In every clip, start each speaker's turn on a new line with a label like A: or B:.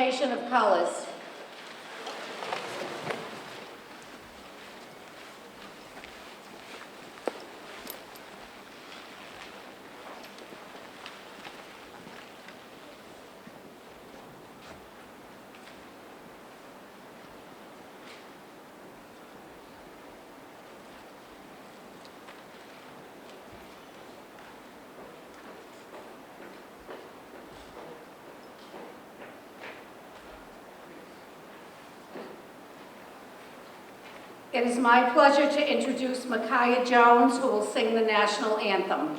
A: presentation of colors. It is my pleasure to introduce Micaiah Jones, who will sing the national anthem.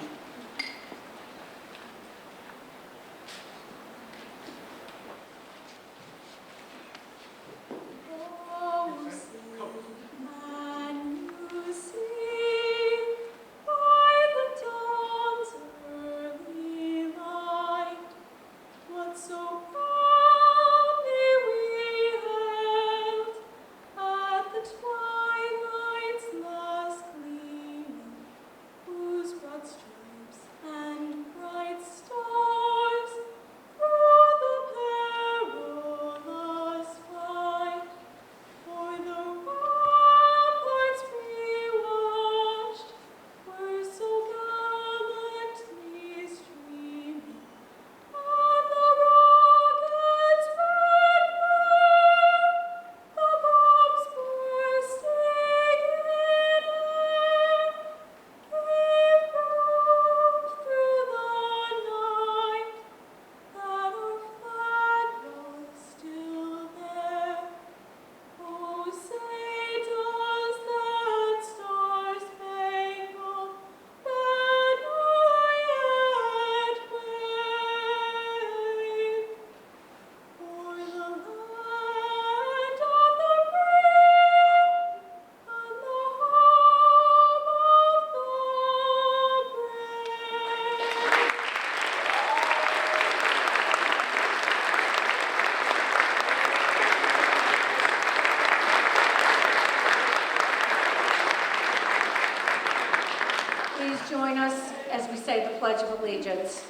A: Join us as we say the Pledge of Allegiance.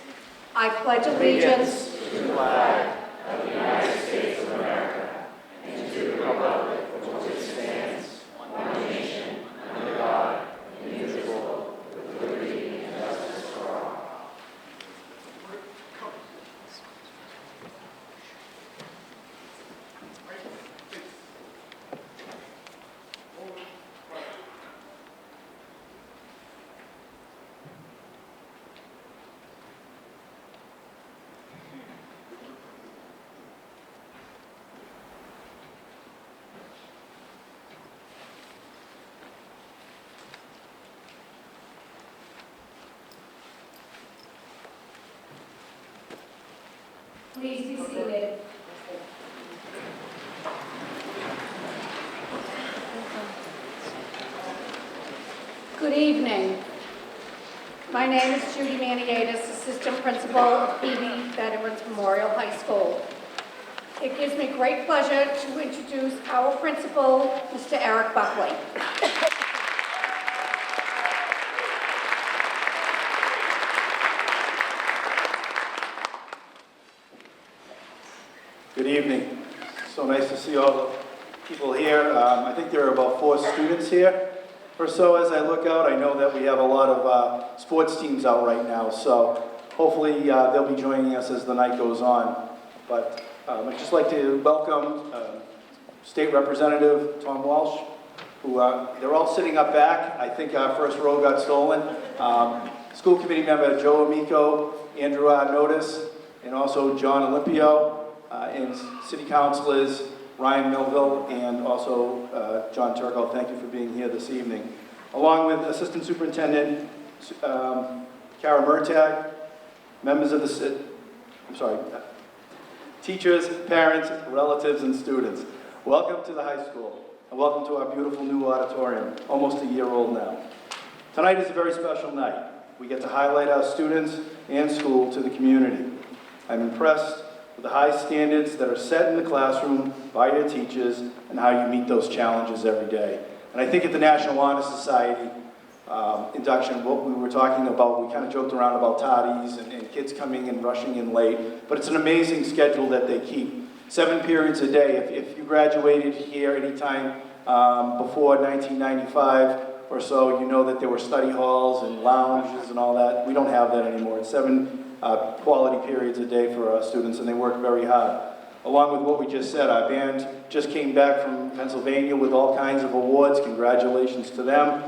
A: I pledge allegiance
B: to the flag of the United States of America and to the republic for which it stands, one nation, under God, indivisible,
A: Please be seated. Good evening. My name is Judy Maniatis, Assistant Principal of Peabody Veterans Memorial High School. It gives me great pleasure to introduce our principal, Mr. Eric Buckley.
C: Good evening. So nice to see all the people here. I think there are about 4 students here or so as I look out. I know that we have a lot of sports teams out right now, so hopefully they'll be joining us as the night goes on. But I'd just like to welcome State Representative Tom Walsh, who they're all sitting up back. I think our first row got stolen. School committee member Joe Amico, Andrew Notice, and also John Olympio. And city councilors Ryan Melville and also John Turco, thank you for being here this evening. Along with Assistant Superintendent Kara Murtag, members of the teachers, parents, relatives, and students. Welcome to the high school, and welcome to our beautiful new auditorium, almost a year old now. Tonight is a very special night. We get to highlight our students and school to the community. I'm impressed with the high standards that are set in the classroom by your teachers and how you meet those challenges every day. And I think at the National Honor Society induction, what we were talking about, we kind of joked around about tardies and kids coming and rushing in late, but it's an amazing schedule that they keep. 7 periods a day. If you graduated here anytime before 1995 or so, you know that there were study halls and lounges and all that. We don't have that anymore. It's 7 quality periods a day for our students, and they work very hard. Along with what we just said, our band just came back from Pennsylvania with all kinds of awards. Congratulations to them.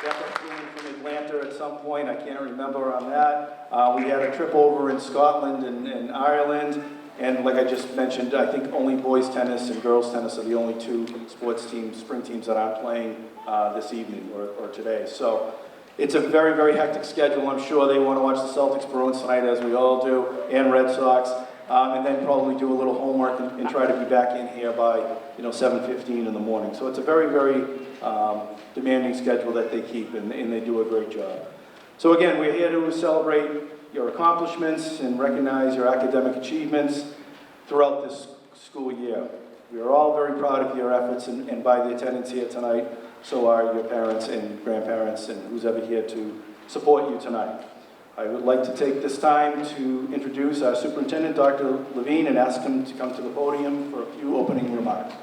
C: Definitely from Atlanta at some point, I can't remember on that. We had a trip over in Scotland and Ireland. And like I just mentioned, I think only boys tennis and girls tennis are the only 2 sports teams, spring teams that aren't playing this evening or today. So it's a very, very hectic schedule. I'm sure they want to watch the Celtics Bruins tonight, as we all do, and Red Sox, and then probably do a little homework and try to be back in here by 7:15 in the morning. So it's a very, very demanding schedule that they keep, and they do a great job. So again, we're here to celebrate your accomplishments and recognize your academic achievements throughout this school year. We are all very proud of your efforts, and by the attendance here tonight, so are your parents and grandparents and who's ever here to support you tonight. I would like to take this time to introduce our superintendent, Dr. Levine, and ask him to come to the podium for a few opening remarks.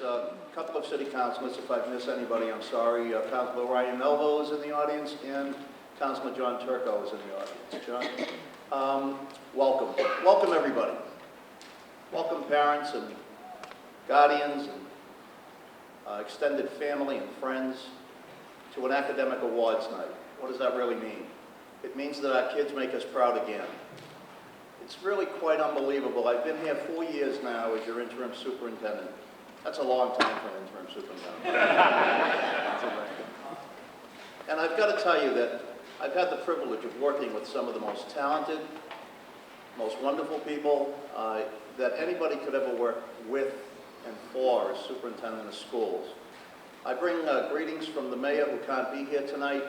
D: A couple of city councilors. If I miss anybody, I'm sorry. Councilor Ryan Melville is in the audience, and Councilor John Turco is in the audience. John, welcome. Welcome, everybody. Welcome, parents and guardians and extended family and friends to an academic awards night. What does that really mean? It means that our kids make us proud again. It's really quite unbelievable. I've been here 4 years now as your interim superintendent. That's a long time for an interim superintendent. And I've got to tell you that I've had the privilege of working with some of the most talented, most wonderful people that anybody could ever work with and for as superintendent of schools. I bring greetings from the mayor who can't be here tonight,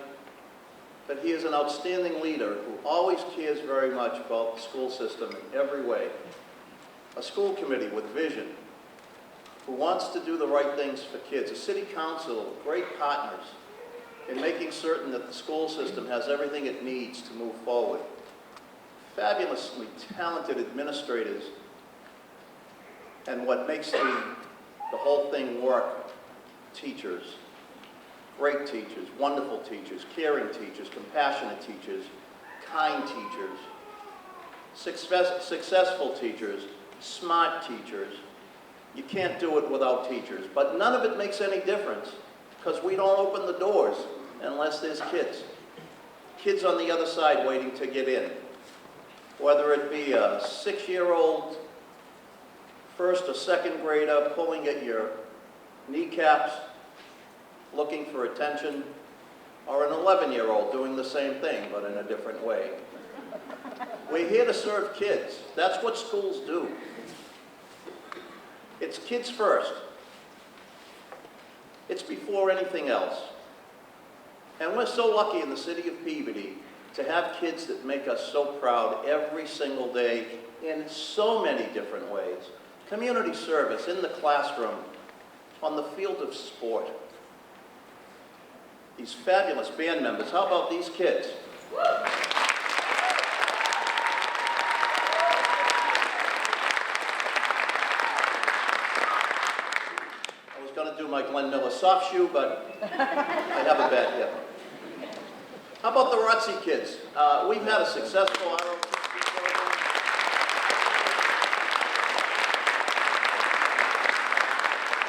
D: but he is an outstanding leader who always cares very much about the school system in every way. A school committee with vision, who wants to do the right things for kids. A city council, great partners in making certain that the school system has everything it needs to move forward. Fabulously talented administrators, and what makes the whole thing work, teachers. Great teachers, wonderful teachers, caring teachers, compassionate teachers, kind teachers, successful teachers, smart teachers. You can't do it without teachers, but none of it makes any difference because we don't open the doors unless there's kids. Kids on the other side waiting to get in. Whether it be a 6-year-old first or second grader pulling at your kneecaps, looking for attention, or an 11-year-old doing the same thing, but in a different way. We're here to serve kids. That's what schools do. It's kids first. It's before anything else. And we're so lucky in the city of Peabody to have kids that make us so proud every single day in so many different ways. Community service, in the classroom, on the field of sport. These fabulous band members. How about these kids? I was going to do my Glenn Miller soft shoe, but I have a bad hip. How about the JROTC kids? We've had a successful ROTC program.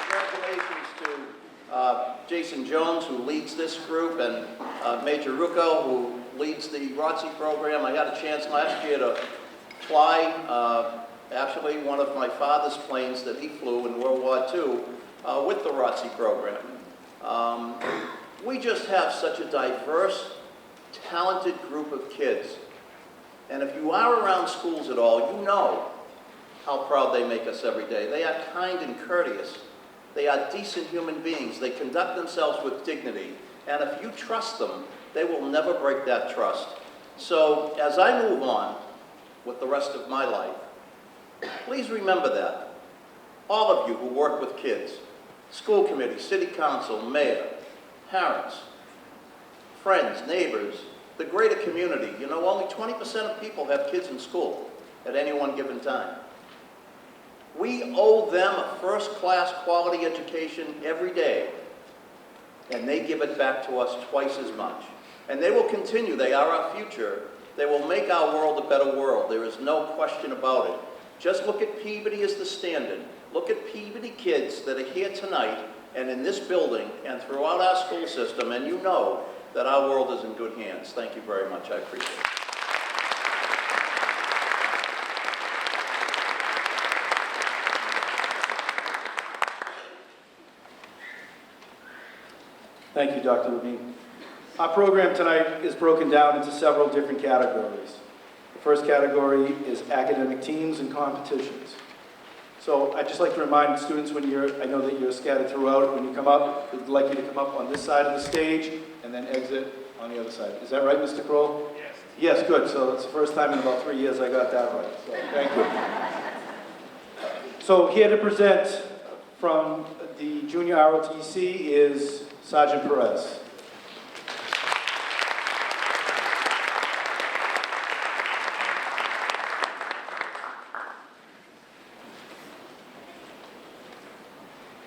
D: Congratulations to Jason Jones, who leads this group, and Major Rucco, who leads the ROTC program. I had a chance last year to fly, actually, one of my father's planes that he flew in World War II with the ROTC program. We just have such a diverse, talented group of kids. And if you are around schools at all, you know how proud they make us every day. They are kind and courteous. They are decent human beings. They conduct themselves with dignity. And if you trust them, they will never break that trust. So as I move on with the rest of my life, please remember that. All of you who work with kids, school committee, city council, mayor, parents, friends, neighbors, the greater community. You know, only 20% of people have kids in school at any one given time. We owe them a first-class quality education every day, and they give it back to us twice as much. And they will continue. They are our future. They will make our world a better world. There is no question about it. Just look at Peabody as the standard. Look at Peabody kids that are here tonight and in this building and throughout our school system, and you know that our world is in good hands. Thank you very much. I appreciate it.
C: Thank you, Dr. Levine. Our program tonight is broken down into several different categories. The first category is academic teams and competitions. So I'd just like to remind students I know that you're scattered throughout, when you come up, we'd like you to come up on this side of the stage and then exit on the other side. Is that right, Mr. Kroll? Yes. Yes, good. So it's the first time in about 3 years I got that right. So thank you. So here to present from the junior ROTC is Sergeant Perez.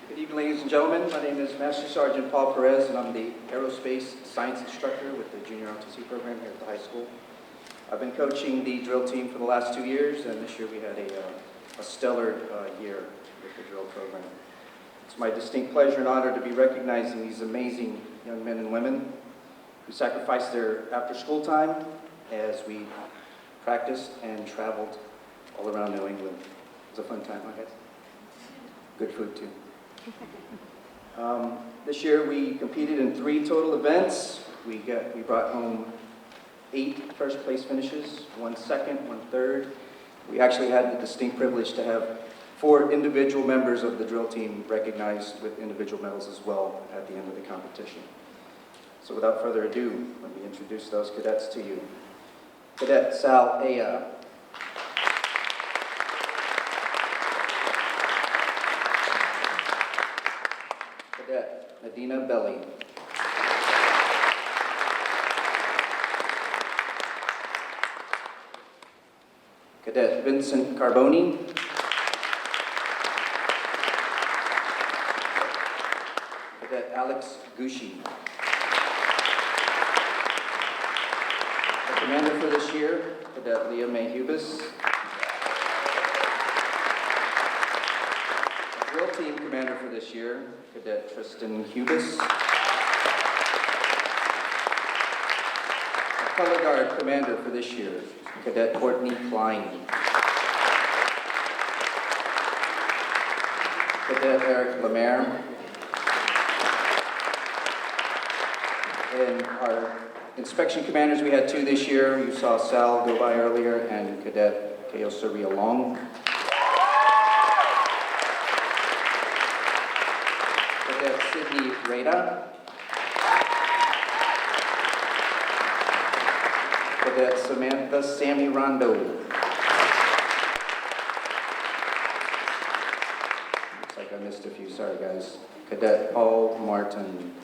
E: Good evening, ladies and gentlemen. My name is Master Sergeant Paul Perez, and I'm the Aerospace Science Instructor with the Junior ROTC program here at the high school. I've been coaching the drill team for the last 2 years, and this year we had a stellar year with the drill program. It's my distinct pleasure and honor to be recognizing these amazing young men and women who sacrificed their after-school time as we practiced and traveled all around New England. It was a fun time, I guess. Good food, too. This year we competed in 3 total events. We brought home 8 first place finishes, 1 second, 1 third. We actually had the distinct privilege to have 4 individual members of the drill team recognized with individual medals as well at the end of the competition. So without further ado, let me introduce those cadets to you. Cadet Sal Aya. Cadet Nadina Belli. Cadet Vincent Carboni. Cadet Alex Gushi. The commander for this year, Cadet Leah May Hubis. The drill team commander for this year, Cadet Tristan Hubis. The color guard commander for this year, Cadet Courtney Klein. Cadet Eric Lemaire. And our inspection commanders, we had 2 this year. You saw Sal go by earlier, and Cadet Teo Surya Long. Cadet Sydney Rada. Cadet Samantha Sammy Rondo. Looks like I missed a few, sorry guys. Cadet Paul Martin.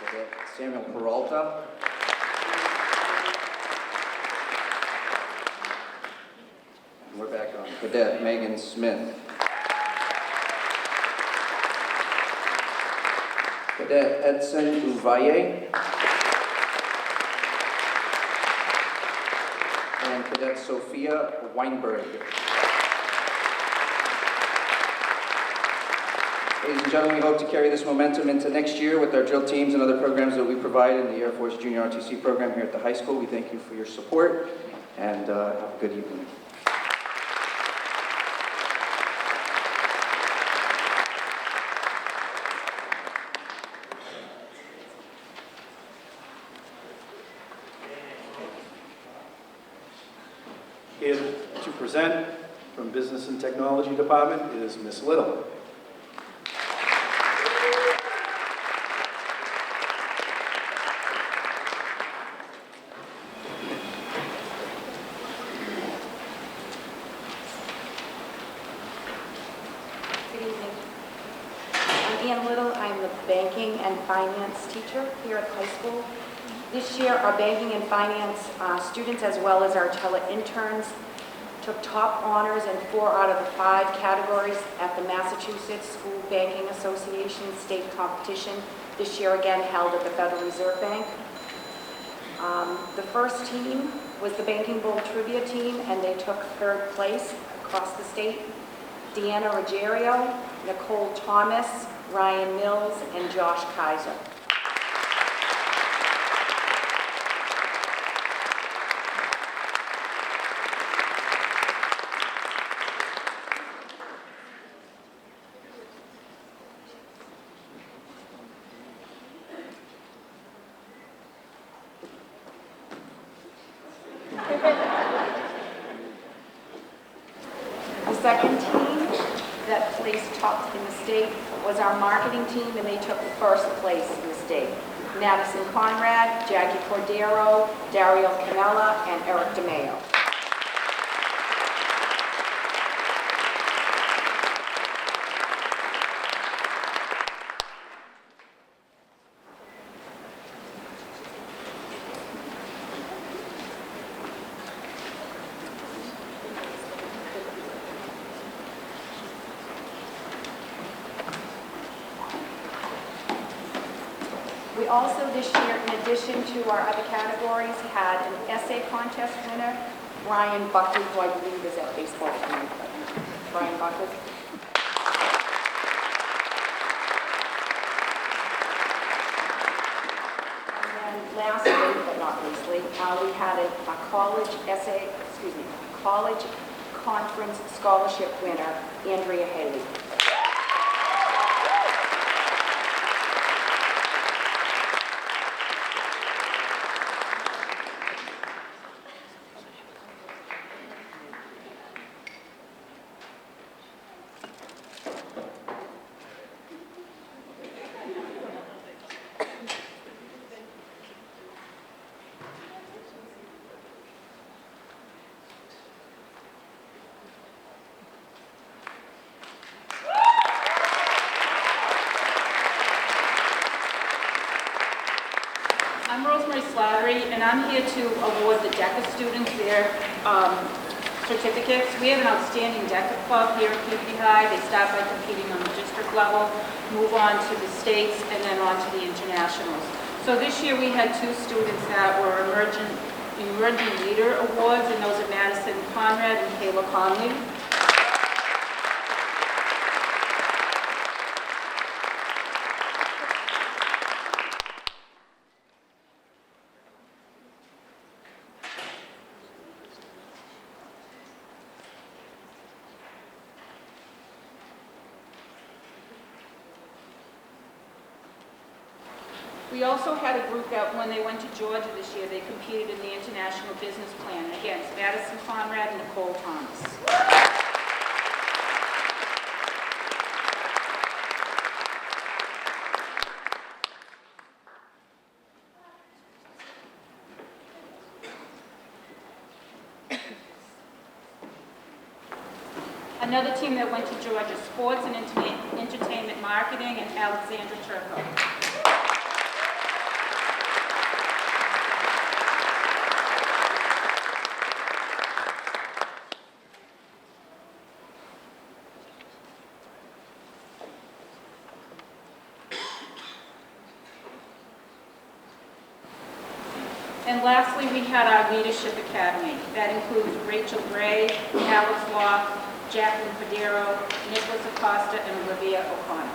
E: Cadet Samuel Peralta. And we're back on. Cadet Megan Smith. Cadet Edson Uvaye. And Cadet Sophia Weinberg. Ladies and gentlemen, we hope to carry this momentum into next year with our drill teams and other programs that we provide in the Air Force Junior ROTC program here at the high school. We thank you for your support, and have a good evening.
C: Here to present from Business and Technology Department is Ms. Little.
B: Good evening. I'm Ann Little. I'm the banking and finance teacher here at the high school. This year, our banking and finance students, as well as our tele-interns, took top honors in 4 out of the 5 categories at the Massachusetts School Banking Association state competition, this year again held at the Federal Reserve Bank. The first team was the Banking Bowl Trivia team, and they took 3rd place across the state. Deanna Ruggiero, Nicole Thomas, Ryan Mills, and Josh Kaiser. The second team that placed top in the state was our marketing team, and they took 1st place in the state. Madison Conrad, Jackie Cordero, Dario Canella, and Eric DeMeo. We also this year, in addition to our other categories, had an essay contest winner, Brian Buckley, who I believe is at baseball tonight. Brian Buckley. And then lastly, but not leastly, we had a college conference scholarship winner, Andrea Haley.
F: I'm Rosemary Slattery, and I'm here to award the DECA students their certificates. We have an outstanding DECA club here at Peabody High. They start by competing on the district level, move on to the states, and then on to the internationals. So this year we had 2 students that were Emerging Leader Awards, and those are Madison Conrad and Kayla Conley. We also had a group that when they went to Georgia this year, they competed in the International Business Plan against Madison Conrad and Nicole Thomas. Another team that went to Georgia, Sports and Entertainment Marketing, and Alexandra Turco. And lastly, we had our Leadership Academy. That includes Rachel Gray, Alex Locke, Jacqueline Federo, Nicholas Acosta, and Olivia O'Connor.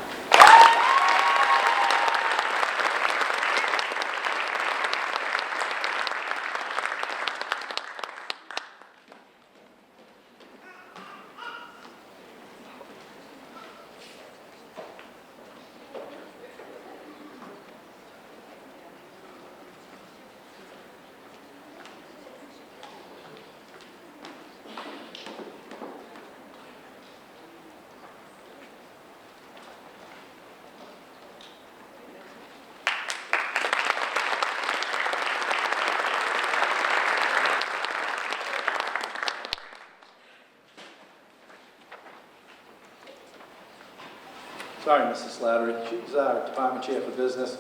C: Sorry, Mrs. Slattery. She's our department chair for business.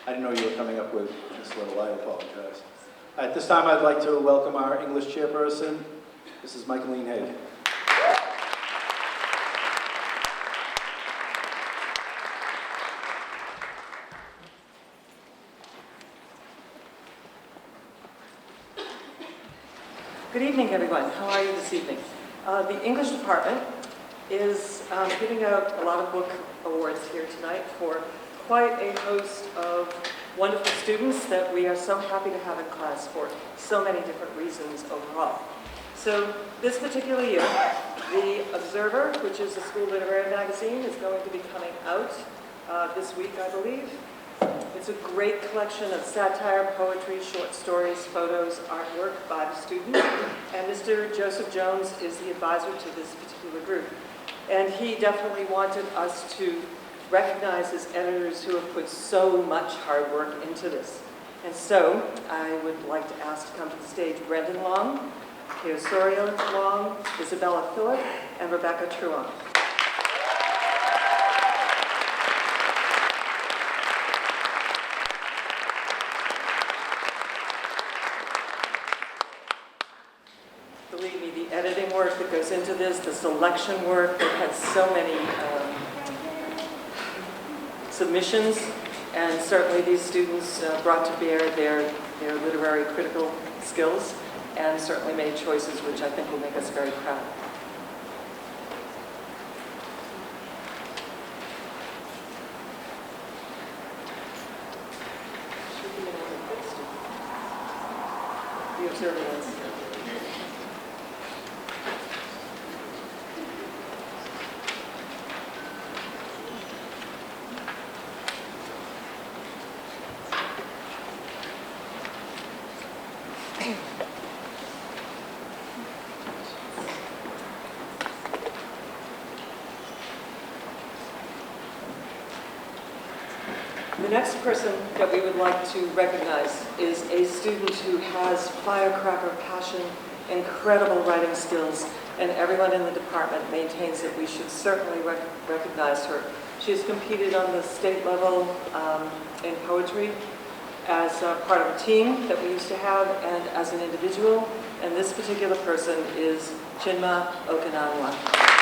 C: I didn't know you were coming up with this little. I apologize. At this time, I'd like to welcome our English chairperson, Mrs. Michaeline Haig.
G: Good evening, everyone. How are you this evening? The English department is giving out a lot of book awards here tonight for quite a host of wonderful students that we are so happy to have in class for so many different reasons overall. So this particular year, The Observer, which is a school literary magazine, is going to be coming out this week, I believe. It's a great collection of satire, poetry, short stories, photos, artwork by the students. And Mr. Joseph Jones is the advisor to this particular group. And he definitely wanted us to recognize his editors who have put so much hard work into this. And so I would like to ask to come to the stage Brendan Long, Teosorio Long, Isabella Phillip, and Rebecca Truong. Believe me, the editing work that goes into this, the selection work, they've had so many submissions, and certainly these students brought to bear their literary critical skills, and certainly made choices which I think will make us very proud. The Observer ones. The next person that we would like to recognize is a student who has firecracker passion, incredible writing skills, and everyone in the department maintains that we should certainly recognize her. She has competed on the state level in poetry as part of a team that we used to have and as an individual, and this particular person is Chinma Okananwa.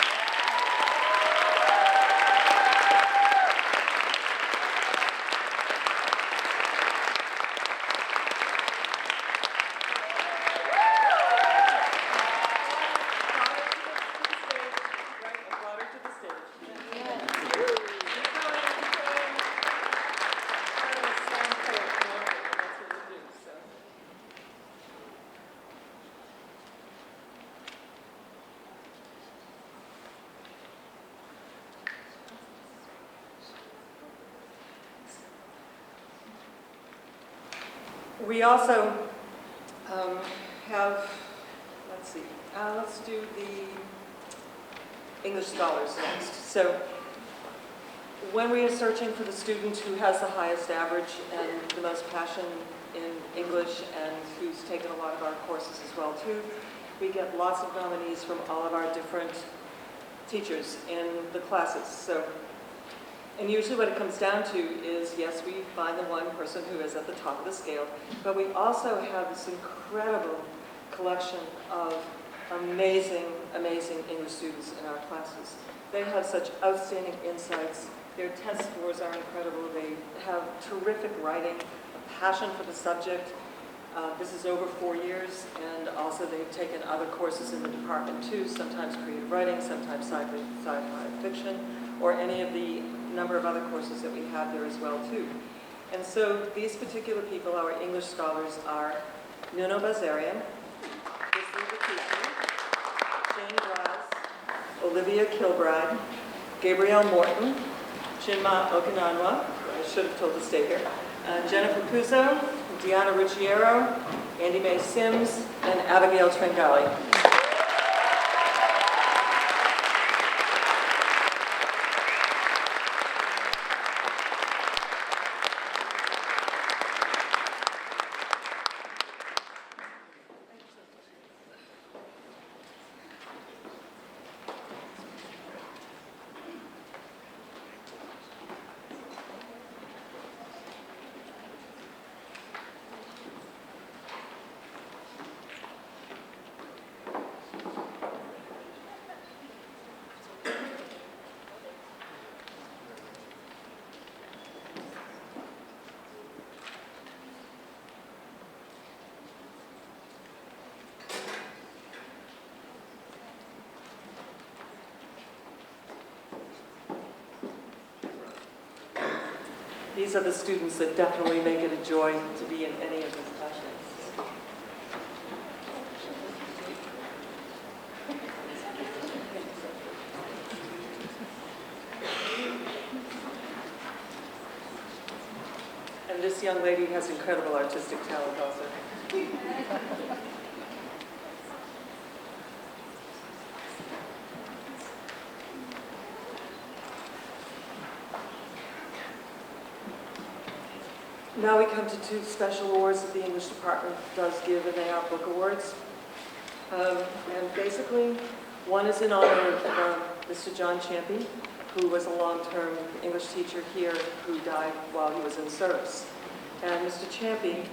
G: We also have, let's do the English scholars next. So when we are searching for the student who has the highest average and the most passion in English and who's taken a lot of our courses as well too, we get lots of nominees from all of our different teachers in the classes. So, and usually what it comes down to is, yes, we find the one person who is at the top of the scale, but we also have this incredible collection of amazing, amazing English students in our classes. They have such outstanding insights. Their test scores are incredible. They have terrific writing, a passion for the subject. This is over 4 years, and also they've taken other courses in the department too, sometimes creative writing, sometimes sci-fi fiction, or any of the number of other courses that we have there as well too. And so these particular people, our English scholars, are Nuno Bazarian, Chrisley Batista, Jane Braz, Olivia Kilbride, Gabrielle Morton, Chinma Okananwa, I should have told to stay here, Jennifer Puzo, Deanna Ricciero, Andy Mae Sims, and Abigail Tringali. These are the students that definitely make it a joy to be in any of these classes. And this young lady has incredible artistic talent also. Now we come to two special awards that the English department does give, and they are book awards. And basically, one is in honor of Mr. John Champy, who was a long-term English teacher here who died while he was in service. And Mr. Champy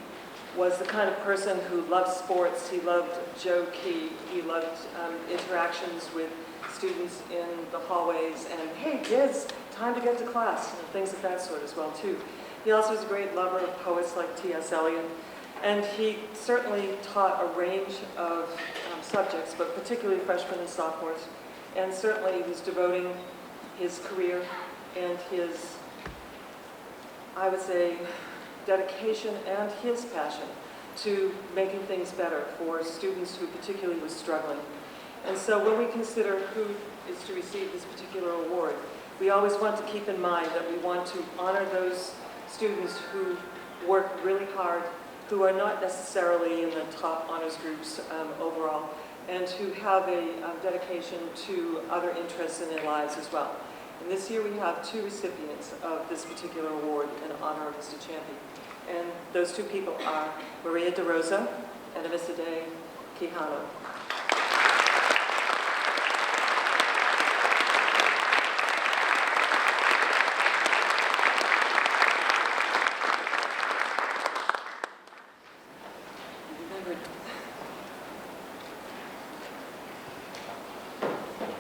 G: was the kind of person who loved sports, he loved joke, he loved interactions with students in the hallways, and hey kids, time to get to class, and things of that sort as well too. He also was a great lover of poets like T.S. Eliot, and he certainly taught a range of subjects, but particularly freshmen and sophomores, and certainly he was devoting his career and his, I would say, dedication and his passion to making things better for students who particularly were struggling. And so when we consider who is to receive this particular award, we always want to keep in mind that we want to honor those students who work really hard, who are not necessarily in the top honors groups overall, and who have a dedication to other interests in their lives as well. And this year we have two recipients of this particular award in honor of Mr. Champy. And those two people are Maria De Rosa and Amisade Quijano.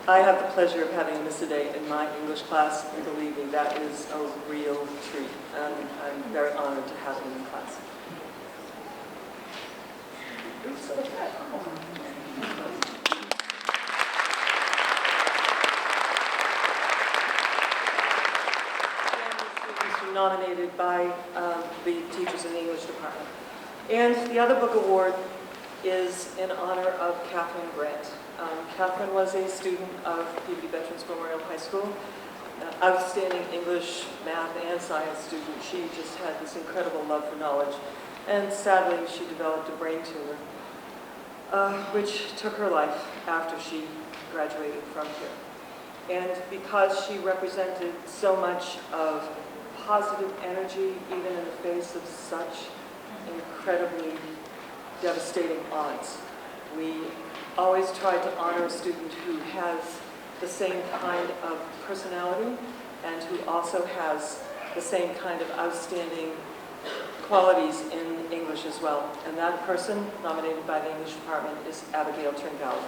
G: I have the pleasure of having Amisade in my English class, and believe me, that is a real treat. And I'm very honored to have him in class. Students were nominated by the teachers in the English department. And the other book award is in honor of Catherine Grant. Catherine was a student of Peabody Veterans Memorial High School, outstanding English, math, and science student. She just had this incredible love for knowledge. And sadly, she developed a brain tumor, which took her life after she graduated from here. And because she represented so much of positive energy, even in the face of such incredibly devastating odds, we always try to honor a student who has the same kind of personality and who also has the same kind of outstanding qualities in English as well. And that person, nominated by the English department, is Abigail Tringali.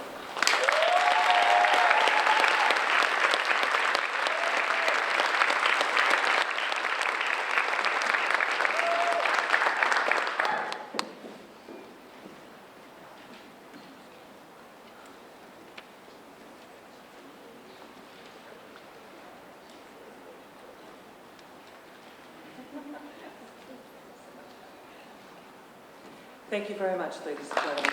G: Thank you very much, ladies and gentlemen.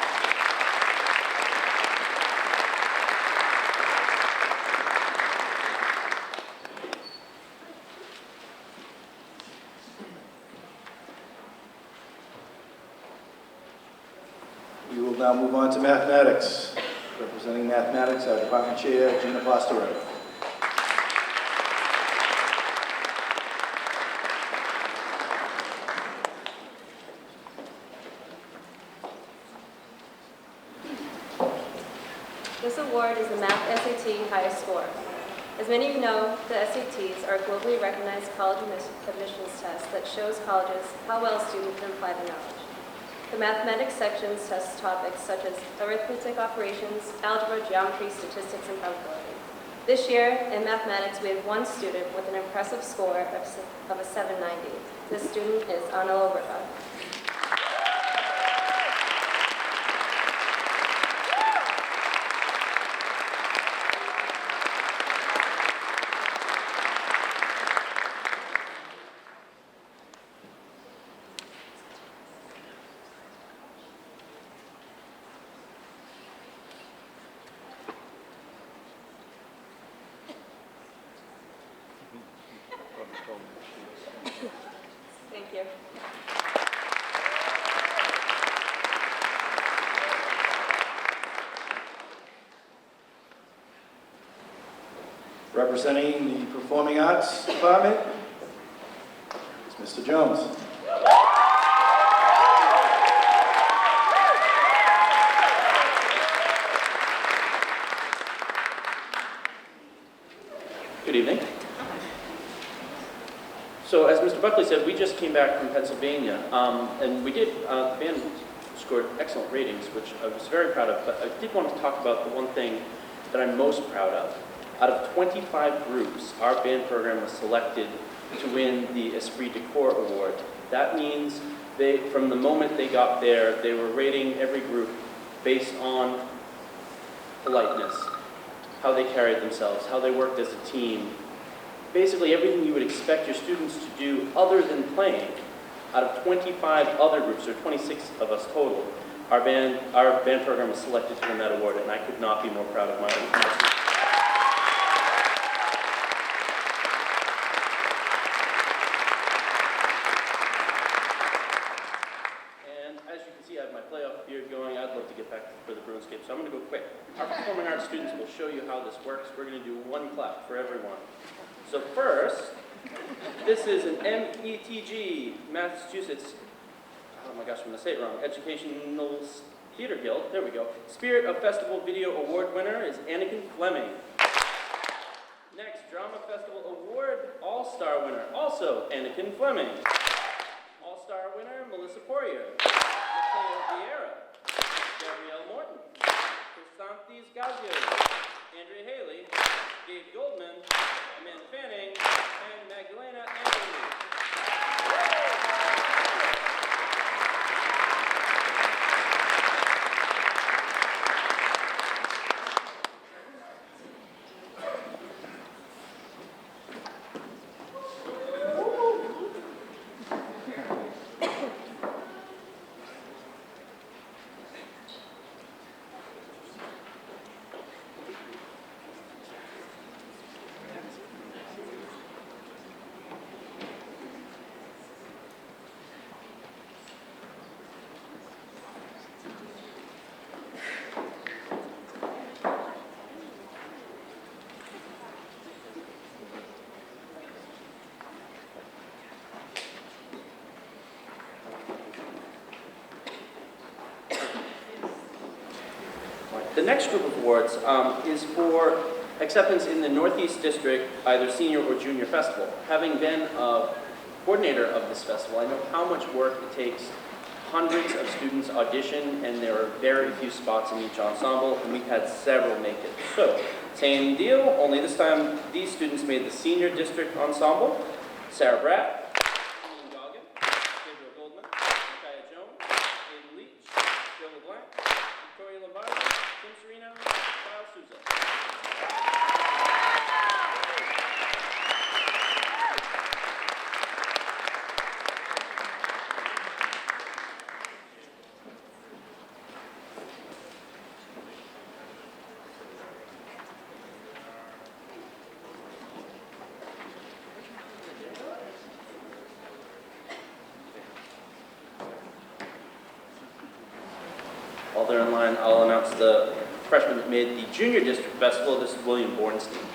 C: We will now move on to mathematics. Representing mathematics, our department chair, Gina Pastorelli.
H: This award is the Math SAT highest score. As many of you know, the SATs are a globally recognized college admissions test that shows colleges how well a student can apply their knowledge. The mathematics sections test topics such as arithmetic operations, algebra, geometry, statistics, and probability. This year, in mathematics, we had one student with an impressive score of a 790. This student is Anil Oberga. Thank you.
C: Representing the Performing Arts Department is Mr. Jones.
I: Good evening. So as Mr. Buckley said, we just came back from Pennsylvania, and we did, the band scored excellent ratings, which I was very proud of, but I did want to talk about the one thing that I'm most proud of. Out of 25 groups, our band program was selected to win the Esprit de Corps Award. That means from the moment they got there, they were rating every group based on politeness, how they carried themselves, how they worked as a team. Basically everything you would expect your students to do other than playing. Out of 25 other groups, or 26 of us total, our band program was selected to win that award, and I could not be more proud of my students. And as you can see, I have my playoff beard going. I'd love to get back for the Bruins game, so I'm going to go quick. Our performing arts students will show you how this works. We're going to do one clap for everyone. So first, this is an METG, Massachusetts, oh my gosh, I'm going to say it wrong, Educational Theater Guild, there we go. Spirit of Festival Video Award winner is Anakin Fleming. Next, Drama Festival Award All-Star winner, also Anakin Fleming. All-Star winner, Melissa Poirier. Mateo Vieira. Gabrielle Morton. Chrysanthis Gazio. Andrea Haley. Gabe Goldman. Amanda Fanning. And Magdalena Andrews. The next group of awards is for acceptance in the Northeast District, either senior or junior festival. Having been a coordinator of this festival, I know how much work it takes. Hundreds of students audition, and there are very few spots in each ensemble, and we've had several make it. So, same deal, only this time these students made the senior district ensemble. Sarah Bratt, Ian Goggin, Gabriel Goldman, Micaiah Jones, Aiden Leach, Joe LeBlanc, Victoria Lombardi, Tim Serino, Kyle Souza. While they're in line, I'll announce the freshman that made the Junior District Festival. This is William Bornstein.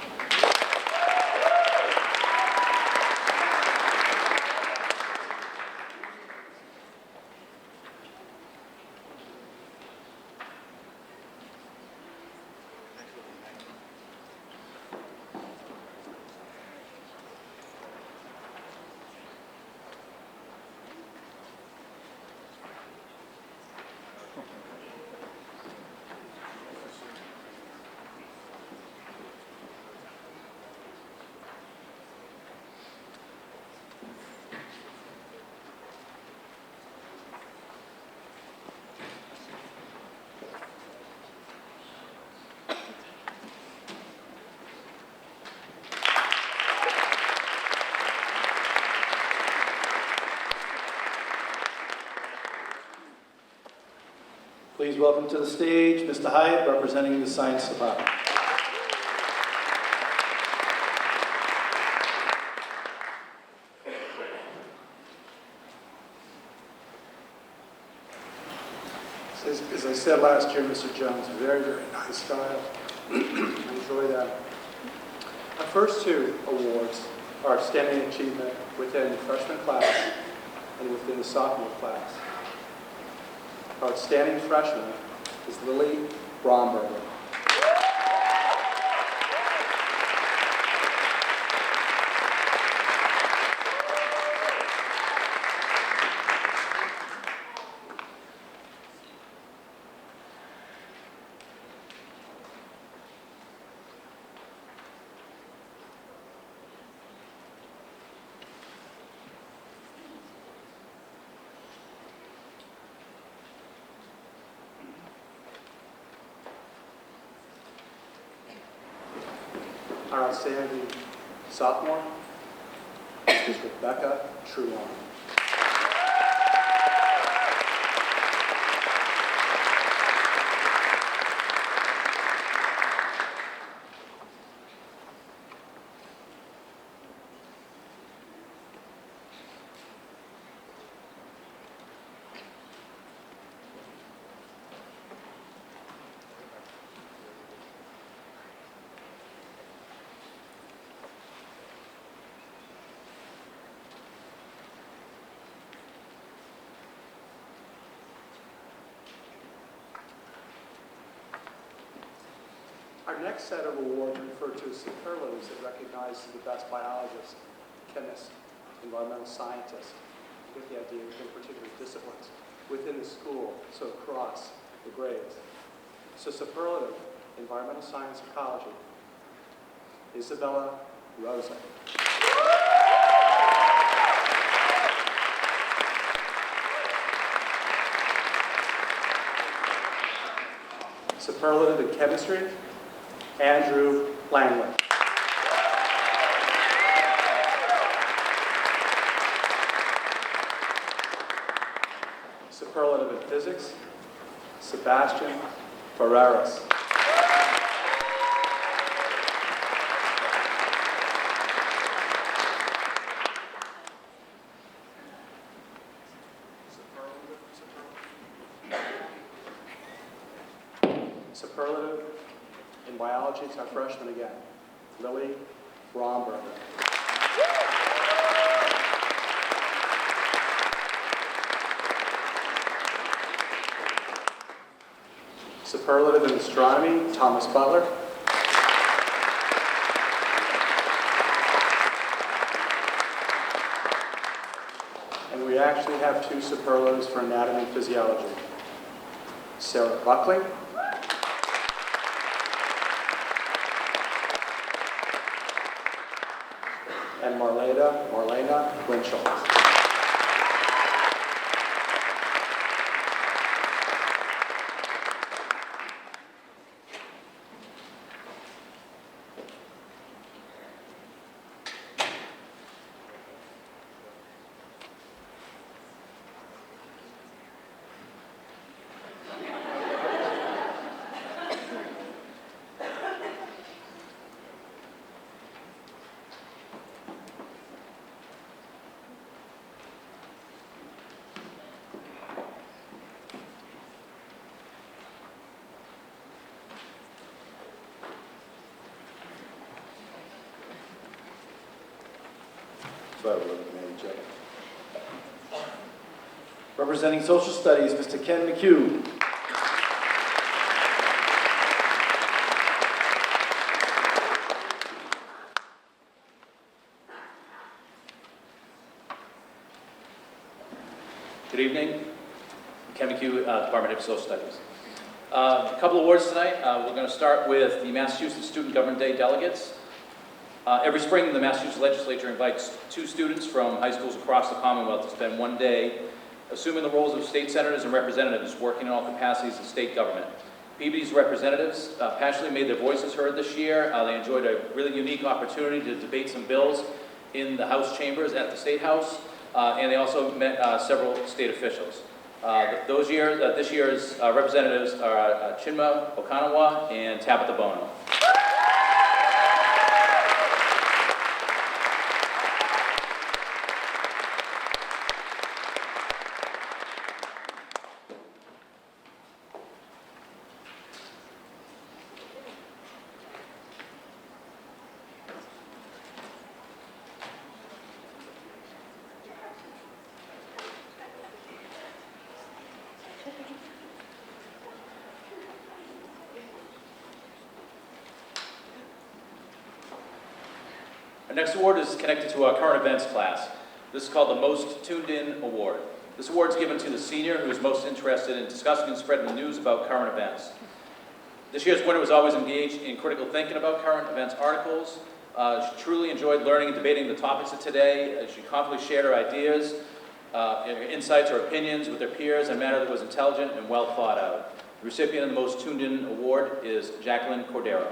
C: Please welcome to the stage Mr. Hyatt, representing the Science Department.
J: As I said last year, Mr. Jones, very, very nice style. I enjoy that. Our first two awards are outstanding achievement within the freshman class and within the sophomore class. Our outstanding freshman is Lily Bromberger. Our outstanding sophomore is Rebecca Truon. Our next set of awards refer to as superlatives that recognize the best biologists, chemists, environmental scientists, with the idea within particular disciplines, within the school, so across the grades. So superlative, environmental science ecology, Isabella Rosa. Superlative in chemistry, Andrew Langley. Superlative in physics, Sebastian Ferreras. Superlative in biology, it's our freshman again, Lily Bromberger. Superlative in Astronomy, Thomas Butler. And we actually have 2 superlatives for Anatomy and Physiology. Sarah Buckley. And Marlena Winchell.
C: Representing Social Studies, Mr. Ken McHugh.
K: Good evening. Ken McHugh, Department of Social Studies. A couple of awards tonight. We're going to start with the Massachusetts Student Government Day delegates. Every spring, the Massachusetts Legislature invites 2 students from high schools across the Commonwealth to spend one day assuming the roles of state senators and representatives working in all capacities of state government. Peabody's representatives passionately made their voices heard this year. They enjoyed a really unique opportunity to debate some bills in the House chambers at the State House, and they also met several state officials. This year's representatives are Chinma Okanawa and Tabitha Bono. Our next award is connected to our current events class. This is called the Most Tuned In Award. This award is given to the senior who is most interested in discussing and spreading the news about current events. This year's winner was always engaged in critical thinking about current events articles. She truly enjoyed learning and debating the topics of today. She confidently shared her ideas, her insights or opinions with her peers in a manner that was intelligent and well thought out. The recipient of the Most Tuned In Award is Jacqueline Cordero.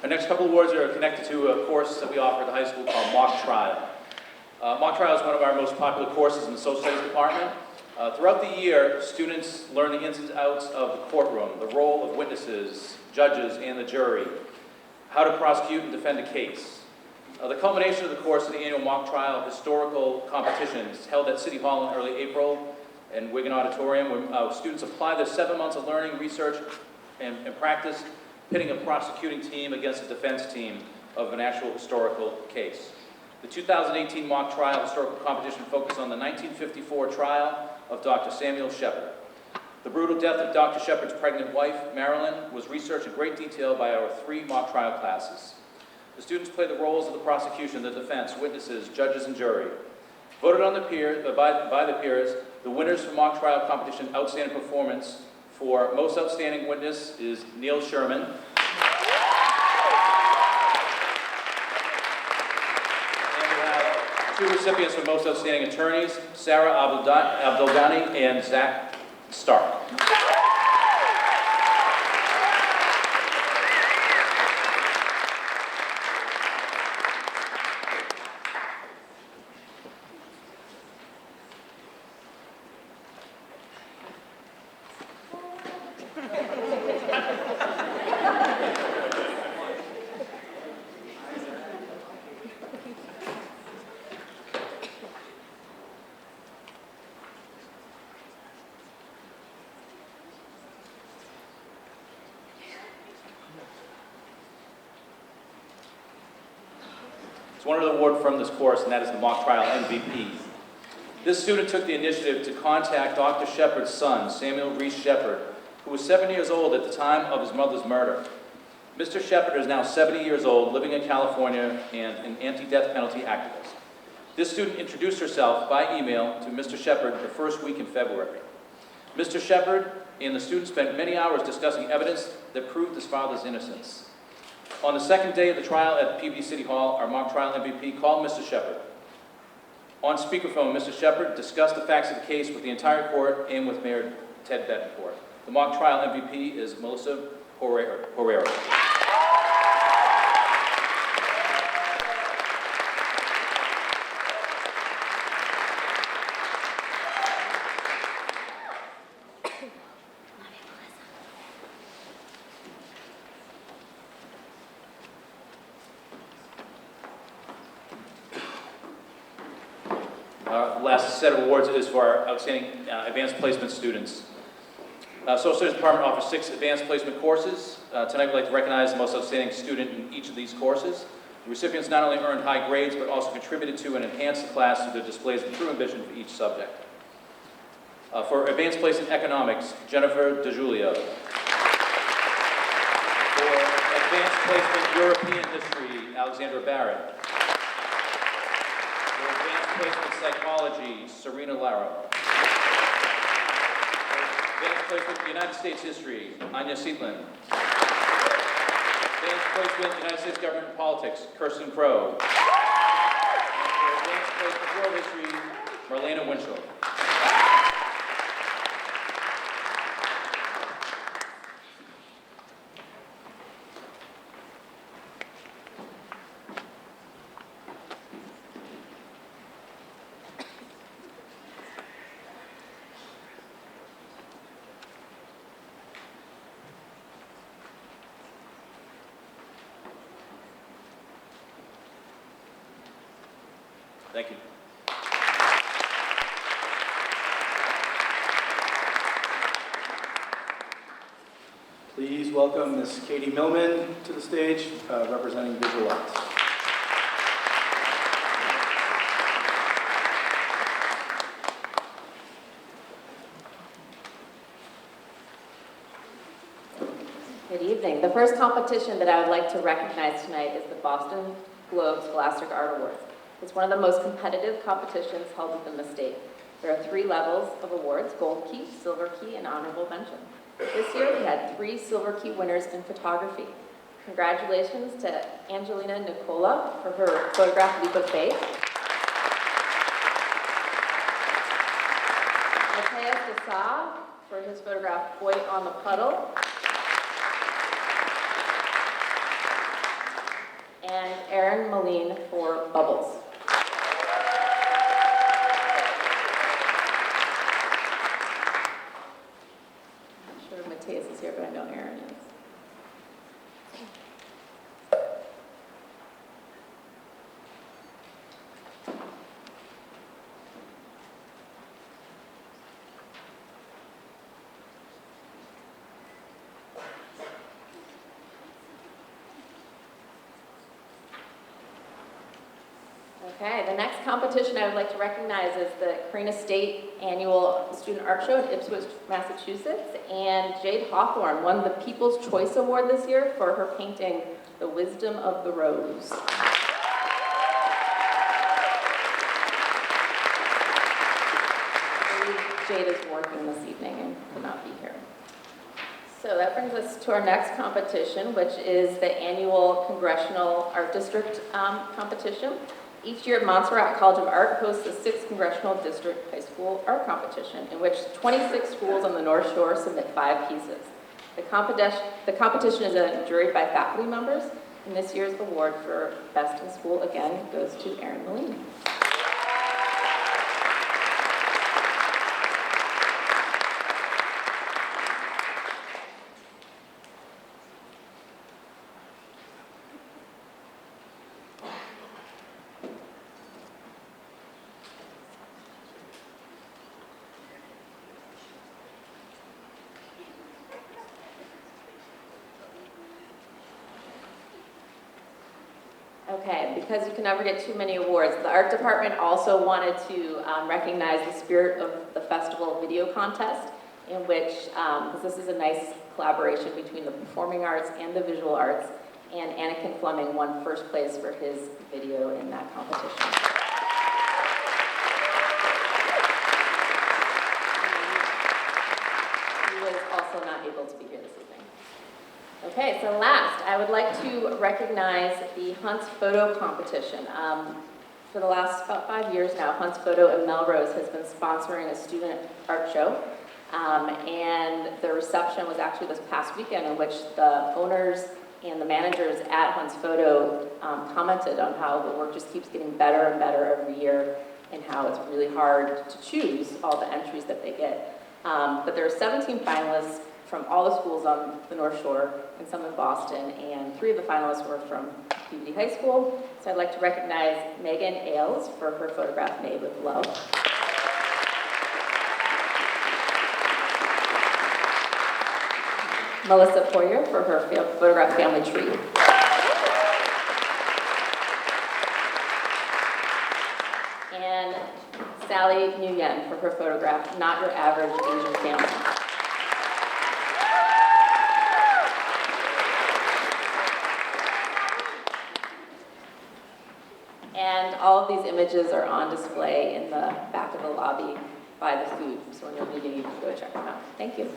K: Our next couple of awards are connected to a course that we offer at the high school called Mock Trial. Mock Trial is one of our most popular courses in the Social Studies department. Throughout the year, students learn the ins and outs of the courtroom, the role of witnesses, judges, and the jury, how to prosecute and defend a case. The culmination of the course is the annual Mock Trial historical competitions held at City Hall in early April and Wigan Auditorium, where students apply their 7 months of learning, research, and practice, pitting a prosecuting team against a defense team of an actual historical case. The 2018 Mock Trial historical competition focused on the 1954 trial of Dr. Samuel Shepard. The brutal death of Dr. Shepard's pregnant wife, Marilyn, was researched in great detail by our 3 mock trial classes. The students played the roles of the prosecution, the defense, witnesses, judges, and jury. Voted on by the peers, the winners for mock trial competition outstanding performance for most outstanding witness is Neil Sherman. And we have 2 recipients for most outstanding attorneys, Sarah Abdelghani and Zach Stark. one award from this course, and that is the mock trial MVP. This student took the initiative to contact Dr. Shepard's son, Samuel Reese Shepard, who was 7 years old at the time of his mother's murder. Mr. Shepard is now 70 years old, living in California, and an anti-death penalty activist. This student introduced herself by email to Mr. Shepard the first week in February. Mr. Shepard and the student spent many hours discussing evidence that proved his father's innocence. On the second day of the trial at Peabody City Hall, our mock trial MVP called Mr. Shepard. On speakerphone, Mr. Shepard discussed the facts of the case with the entire court and with Mayor Ted Betancourt. The mock trial MVP is Melissa Herrera. The last set of awards is for our outstanding advanced placement students. Social Studies Department offers 6 advanced placement courses. Tonight we'd like to recognize the most outstanding student in each of these courses. The recipients not only earned high grades, but also contributed to and enhanced the class through their displays of true ambition for each subject. For advanced placement economics, Jennifer DeJulio. For advanced placement European history, Alexandra Barrett. For advanced placement psychology, Serena Laro. Advanced placement United States history, Anya Seatlin. Advanced placement United States government and politics, Kirsten Crowe. And for advanced placement world history, Marlena Winchell. Thank you.
C: Please welcome Ms. Katie Millman to the stage, representing Visual Arts.
L: Good evening. The first competition that I would like to recognize tonight is the Boston Globe Scholastic Art Awards. It's one of the most competitive competitions held within the state. There are 3 levels of awards: Gold Key, Silver Key, and Honorable Mention. This year we had 3 Silver Key winners in photography. Congratulations to Angelina Nicola for her photograph Leap of Faith. Mateus Dessa for his photograph Boy on the Puddle. And Aaron Moline for Bubbles. I'm sure Mateus is here, but I know Aaron is. Okay, the next competition I would like to recognize is the Carina State Annual Student Art Show in Ipswich, Massachusetts. And Jade Hawthorne won the People's Choice Award this year for her painting, The Wisdom of the Rose. I believe Jade is working this evening and could not be here. So that brings us to our next competition, which is the annual Congressional Art District competition. Each year, Montserrat College of Art hosts the 6th Congressional District High School Art Competition, in which 26 schools on the North Shore submit 5 pieces. The competition is juried by faculty members, and this year's award for Best in School, again, goes to Aaron Moline. Okay, because you can never get too many awards, the art department also wanted to recognize the spirit of the festival video contest, in which, because this is a nice collaboration between the performing arts and the visual arts, and Anakin Fleming won first place for his video in that competition. He was also not able to be here this evening. Okay, so last, I would like to recognize the Hunt's Photo Competition. For the last about 5 years now, Hunt's Photo in Melrose has been sponsoring a student art show. And the reception was actually this past weekend, in which the owners and the managers at Hunt's Photo commented on how the work just keeps getting better and better every year, and how it's really hard to choose all the entries that they get. But there are 17 finalists from all the schools on the North Shore and some in Boston, and 3 of the finalists were from Peabody High School. So I'd like to recognize Megan Ailes for her photograph Made with Love. Melissa Poyer for her photograph Family Tree. And Sally Nguyen for her photograph Not Your Average Asian Family. And all of these images are on display in the back of the lobby by the food, so when you're leaving, you can go check them out. Thank you.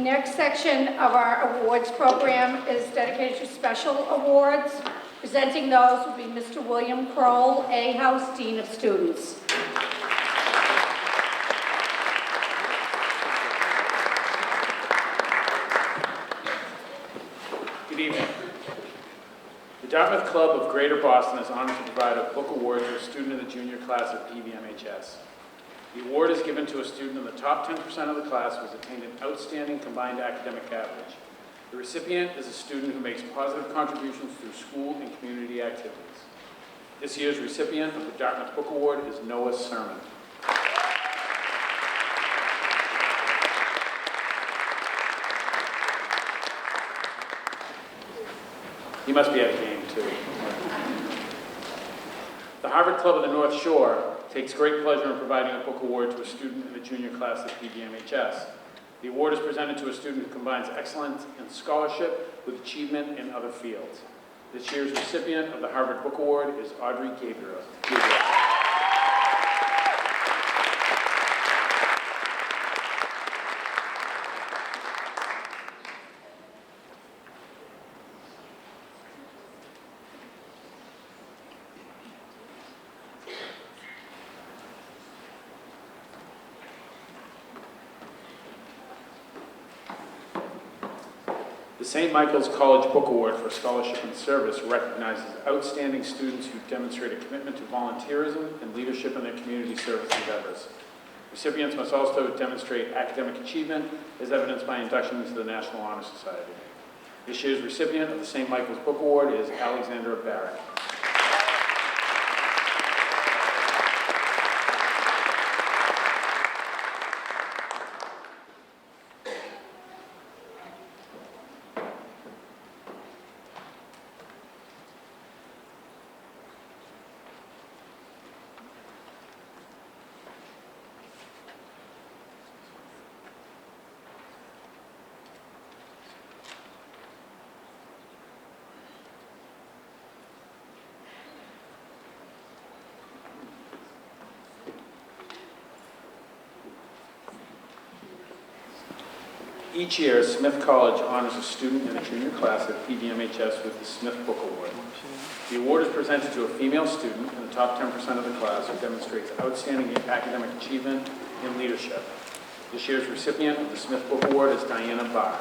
A: next section of our awards program is dedicated to special awards. Presenting those will be Mr. William Kroll, A House Dean of Students.
M: Good evening. The Dartmouth Club of Greater Boston is honored to provide a book award to a student in the junior class of PVMHS. The award is given to a student in the top 10% of the class who has attained an outstanding combined academic average. The recipient is a student who makes positive contributions through school and community activities. This year's recipient of the Dartmouth Book Award is Noah Sermon. He must be at a game, too. The Harvard Club of the North Shore takes great pleasure in providing a book award to a student in the junior class of PVMHS. The award is presented to a student who combines excellence in scholarship with achievement in other fields. This year's recipient of the Harvard Book Award is Audrey Gabriel. The St. Michael's College Book Award for Scholarship and Service recognizes outstanding students who demonstrate a commitment to volunteerism and leadership in their community service endeavors. Recipients must also demonstrate academic achievement as evidenced by induction into the National Honor Society. This year's recipient of the St. Michael's Book Award is Alexandra Barrett. Each year, Smith College honors a student in the junior class at PVMHS with the Smith Book Award. The award is presented to a female student in the top 10% of the class who demonstrates outstanding academic achievement and leadership. This year's recipient of the Smith Book Award is Diana Barr.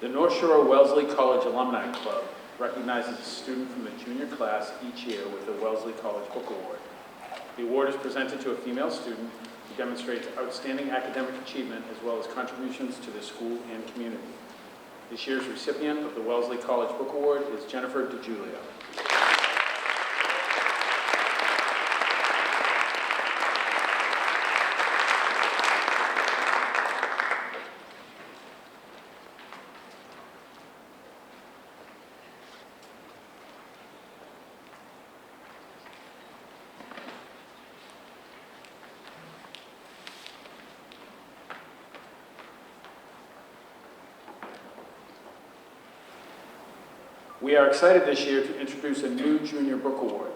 M: The North Shore Wellesley College Alumni Club recognizes a student from the junior class each year with the Wellesley College Book Award. The award is presented to a female student who demonstrates outstanding academic achievement as well as contributions to the school and community. This year's recipient of the Wellesley College Book Award is Jennifer DiGiulio. We are excited this year to introduce a new Junior Book Award.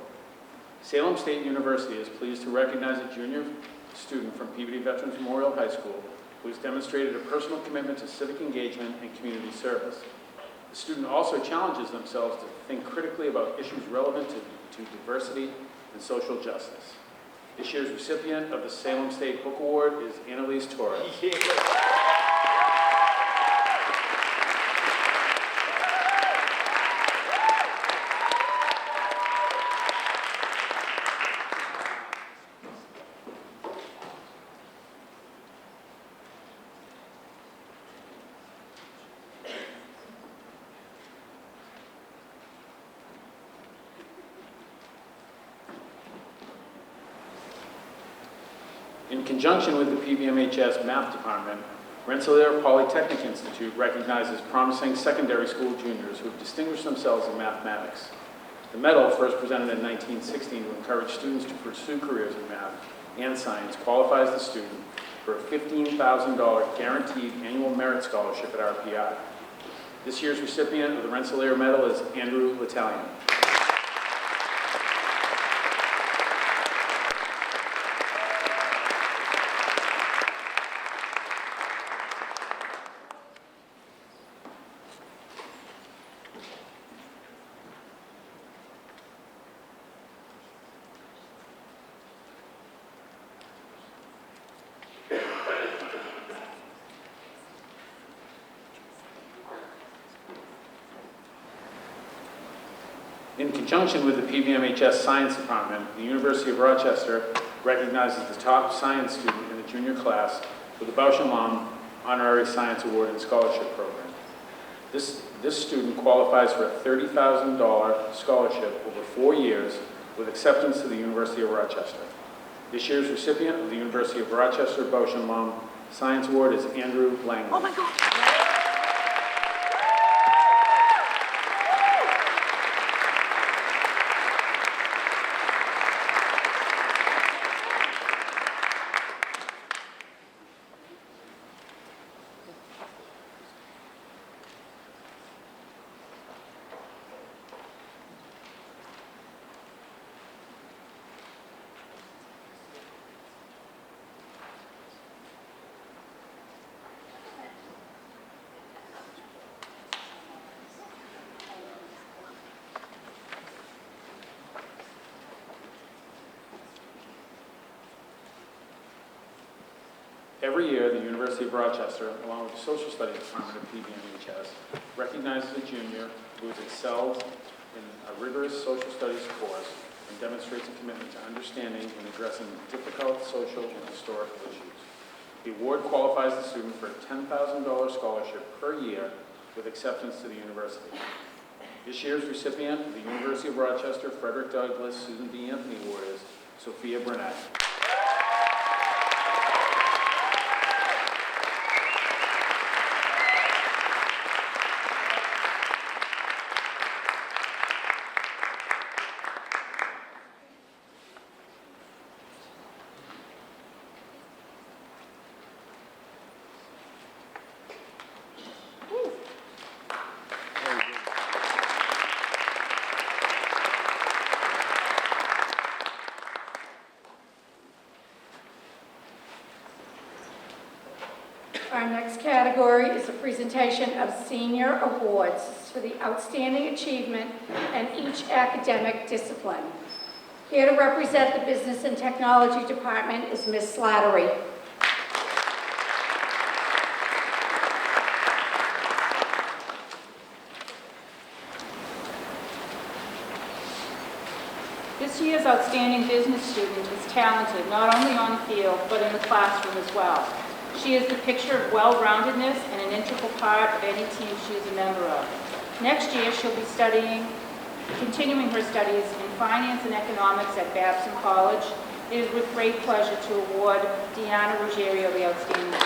M: Salem State University is pleased to recognize a junior student from Peabody Veterans Memorial High School who has demonstrated a personal commitment to civic engagement and community service. The student also challenges themselves to think critically about issues relevant to diversity and social justice. This year's recipient of the Salem State Book Award is Annalise Torres. In conjunction with the PVMHS Math Department, Rensselaer Polytechnic Institute recognizes promising secondary school juniors who have distinguished themselves in mathematics. The medal, first presented in 1916 to encourage students to pursue careers in math and science, qualifies the student for a $15,000 guaranteed annual merit scholarship at RPI. This year's recipient of the Rensselaer Medal is Andrew L'Italian. In conjunction with the PVMHS Science Department, the University of Rochester recognizes the top science student in the junior class with the Bausch & Lomb Honorary Science Award and Scholarship Program. This student qualifies for a $30,000 scholarship over 4 years with acceptance to the University of Rochester. This year's recipient of the University of Rochester Bausch & Lomb Science Award is Andrew Langley.
A: Oh my God.
M: Every year, the University of Rochester, along with the Social Studies Department of PVMHS, recognizes a junior who has excelled in a rigorous social studies course and demonstrates a commitment to understanding and addressing difficult social and historical issues. The award qualifies the student for a $10,000 scholarship per year with acceptance to the university. This year's recipient of the University of Rochester Frederick Douglass Susan B. Anthony Award is Sophia Burnett.
A: Our next category is a presentation of senior awards for the outstanding achievement in each academic discipline. Here to represent the Business and Technology Department is Ms. Slattery.
F: This year's outstanding business student is talented not only on the field, but in the classroom as well. She is the picture of well-roundedness and an integral part of any team she is a member of. Next year, she'll be continuing her studies in finance and economics at Babson College. It is with great pleasure to award Deanna Ruggiero the outstanding.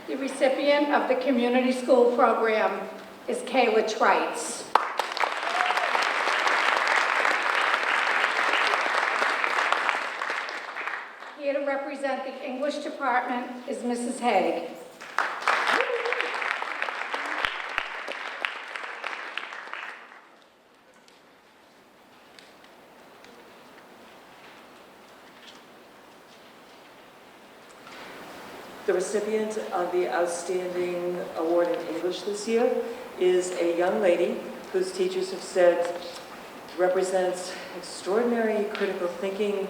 A: The recipient of the Community School Program is Kayla Trites. Here to represent the English Department is Mrs. Haig.
G: The recipient of the Outstanding Award in English this year is a young lady whose teachers have said represents extraordinary critical thinking,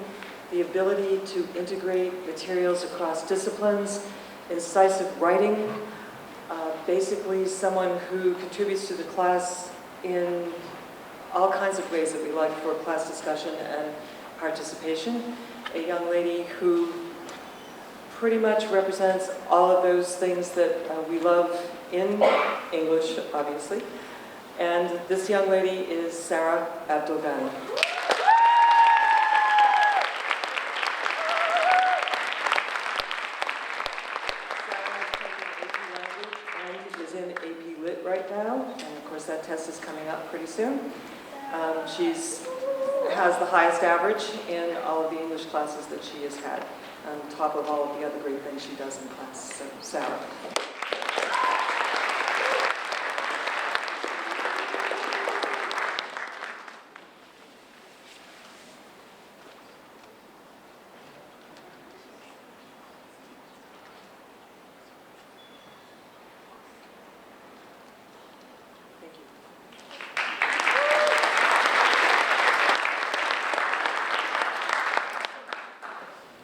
G: the ability to integrate materials across disciplines, incisive writing, basically someone who contributes to the class in all kinds of ways that we like for class discussion and participation. A young lady who pretty much represents all of those things that we love in English, obviously. And this young lady is Sarah Abdulghani. Is in AP Lit right now, and of course that test is coming up pretty soon. She has the highest average in all of the English classes that she has had, on top of all of the other great things she does in class. So, Sarah.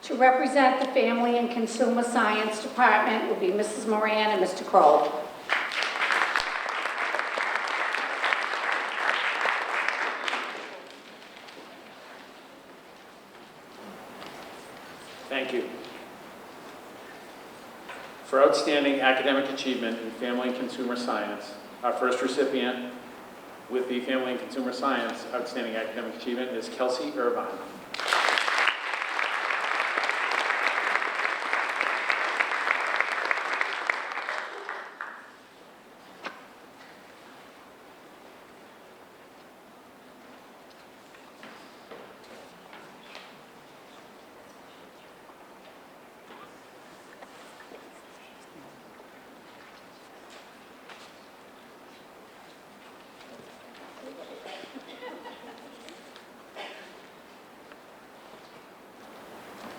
A: To represent the Family and Consumer Science Department will be Mrs. Moran and Mr. Kroll.
M: Thank you. For outstanding academic achievement in Family and Consumer Science, our first recipient with the Family and Consumer Science Outstanding Academic Achievement is Kelsey Irvine.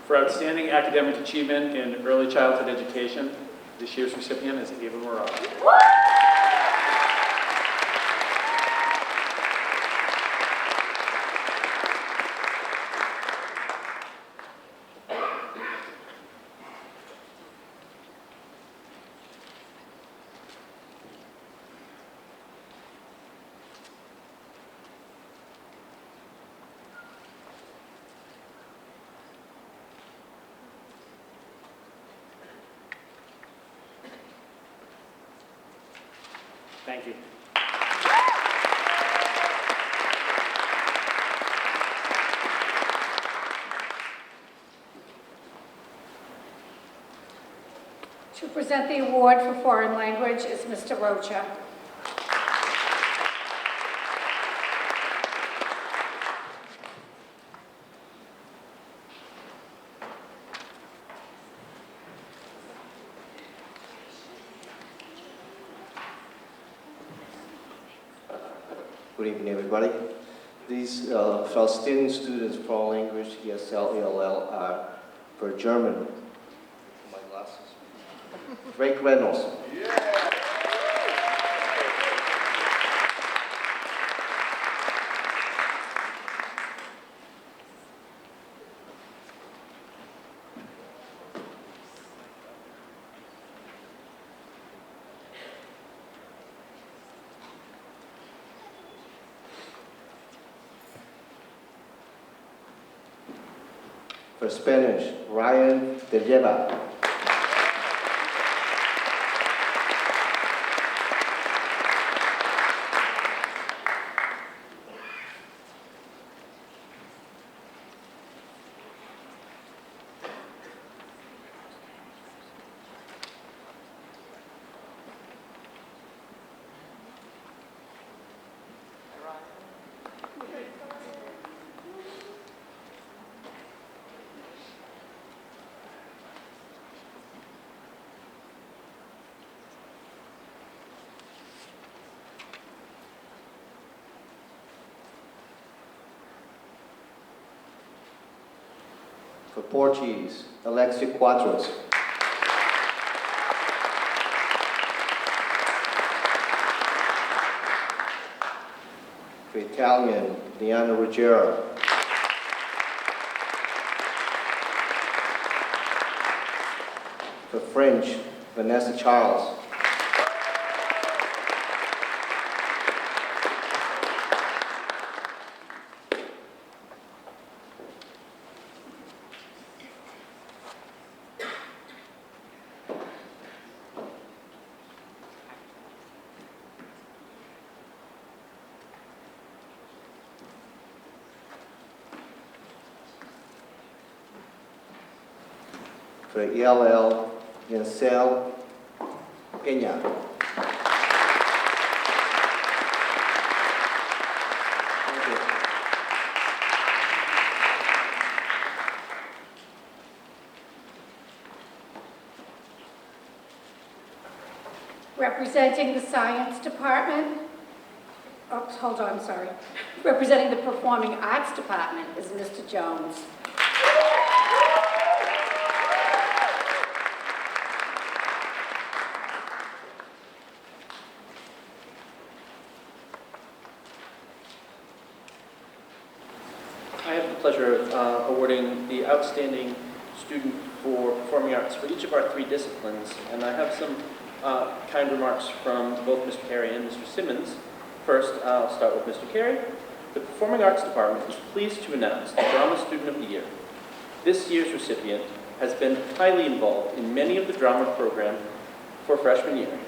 M: For outstanding academic achievement in early childhood education, this year's recipient is Ava Morales. Thank you.
A: To present the award for foreign language is Mr. Rocha.
N: Good evening, everybody. These outstanding students for all language, ESL, ELL, are for German. My glasses. Drake Reynolds. For Spanish, Ryan De Lleva. For Portuguese, Alexia Quadros. For Italian, Diana Ruggiero. For French, Vanessa Charles. For ELL, Yancel Peña. Thank you.
A: Representing the Science Department, oops, hold on, sorry. Representing the Performing Arts Department is Mr. Jones.
I: I have the pleasure of awarding the Outstanding Student for Performing Arts for each of our 3 disciplines, and I have some kind remarks from both Mr. Carey and Mr. Simmons. First, I'll start with Mr. Carey. The Performing Arts Department is pleased to announce the Drama Student of the Year. This year's recipient has been highly involved in many of the drama program for freshman year.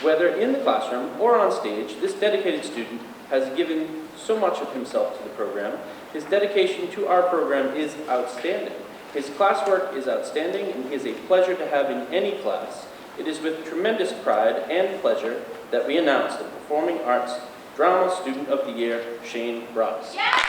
I: Whether in the classroom or on stage, this dedicated student has given so much of himself to the program. His dedication to our program is outstanding. His classwork is outstanding, and he is a pleasure to have in any class. It is with tremendous pride and pleasure that we announce the Performing Arts Drama Student of the Year, Shane Ross. Yeah!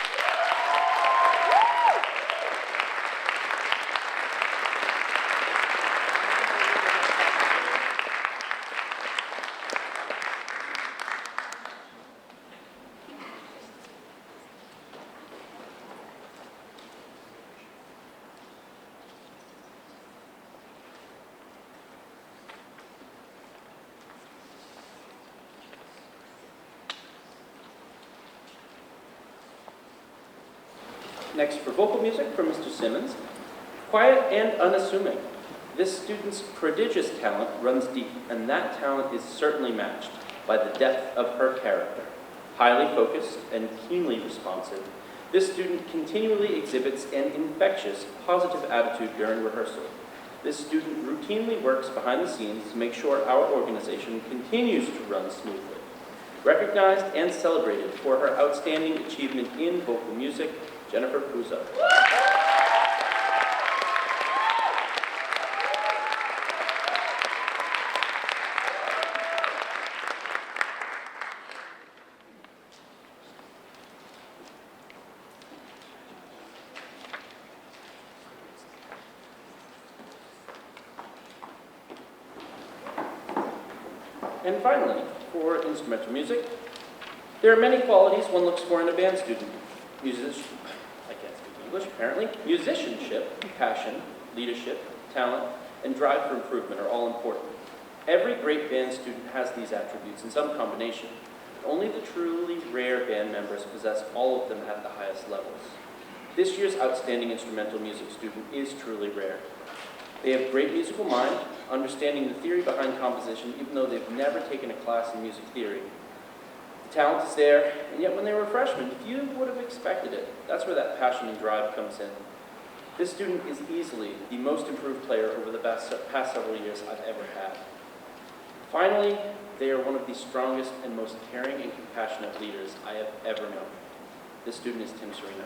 I: Next, for vocal music from Mr. Simmons. Quiet and unassuming. This student's prodigious talent runs deep, and that talent is certainly matched by the depth of her character. Highly focused and keenly responsive, this student continually exhibits an infectious, positive attitude during rehearsal. This student routinely works behind the scenes to make sure our organization continues to run smoothly. Recognized and celebrated for her outstanding achievement in vocal music, Jennifer Puzo. And finally, for instrumental music, there are many qualities one looks for in a band student. Apparently, musicianship, passion, leadership, talent, and drive for improvement are all important. Every great band student has these attributes in some combination. Only the truly rare band members possess all of them at the highest levels. This year's outstanding instrumental music student is truly rare. They have great musical mind, understanding the theory behind composition, even though they've never taken a class in music theory. The talent is there, and yet when they were freshmen, few would have expected it. That's where that passion and drive comes in. This student is easily the most improved player over the past several years I've ever had. Finally, they are one of the strongest and most caring and compassionate leaders I have ever known. This student is Tim Serino.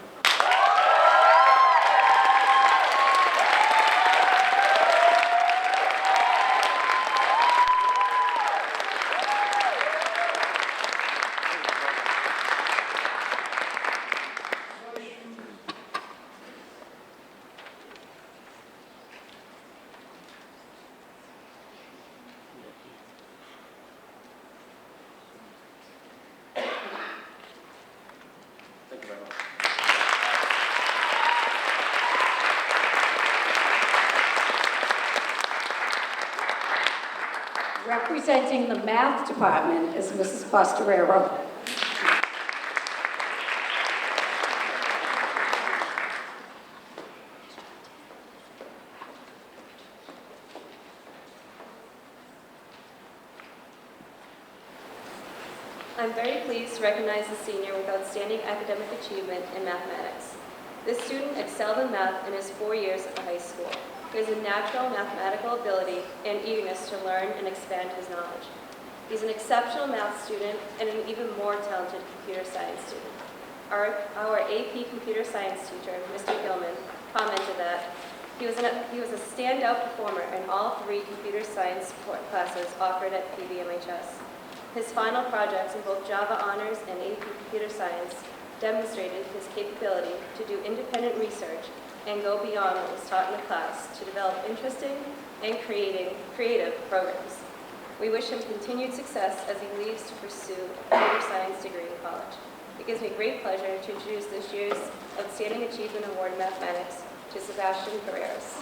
I: Thank you very much.
A: Representing the Math Department is Mrs. Pastorero.
H: I'm very pleased to recognize a senior with outstanding academic achievement in mathematics. This student excelled in math in his 4 years at the high school. He has a natural mathematical ability and eagerness to learn and expand his knowledge. He's an exceptional math student and an even more talented computer science student. Our AP computer science teacher, Mr. Gilman, commented that He was a standout performer in all 3 computer science classes offered at PVMHS. His final projects in both Java Honors and AP Computer Science demonstrated his capability to do independent research and go beyond what was taught in the class to develop interesting and creative programs. We wish him continued success as he leaves to pursue a computer science degree in college. It gives me great pleasure to introduce this year's Outstanding Achievement Award in Mathematics to Sebastian Carreras.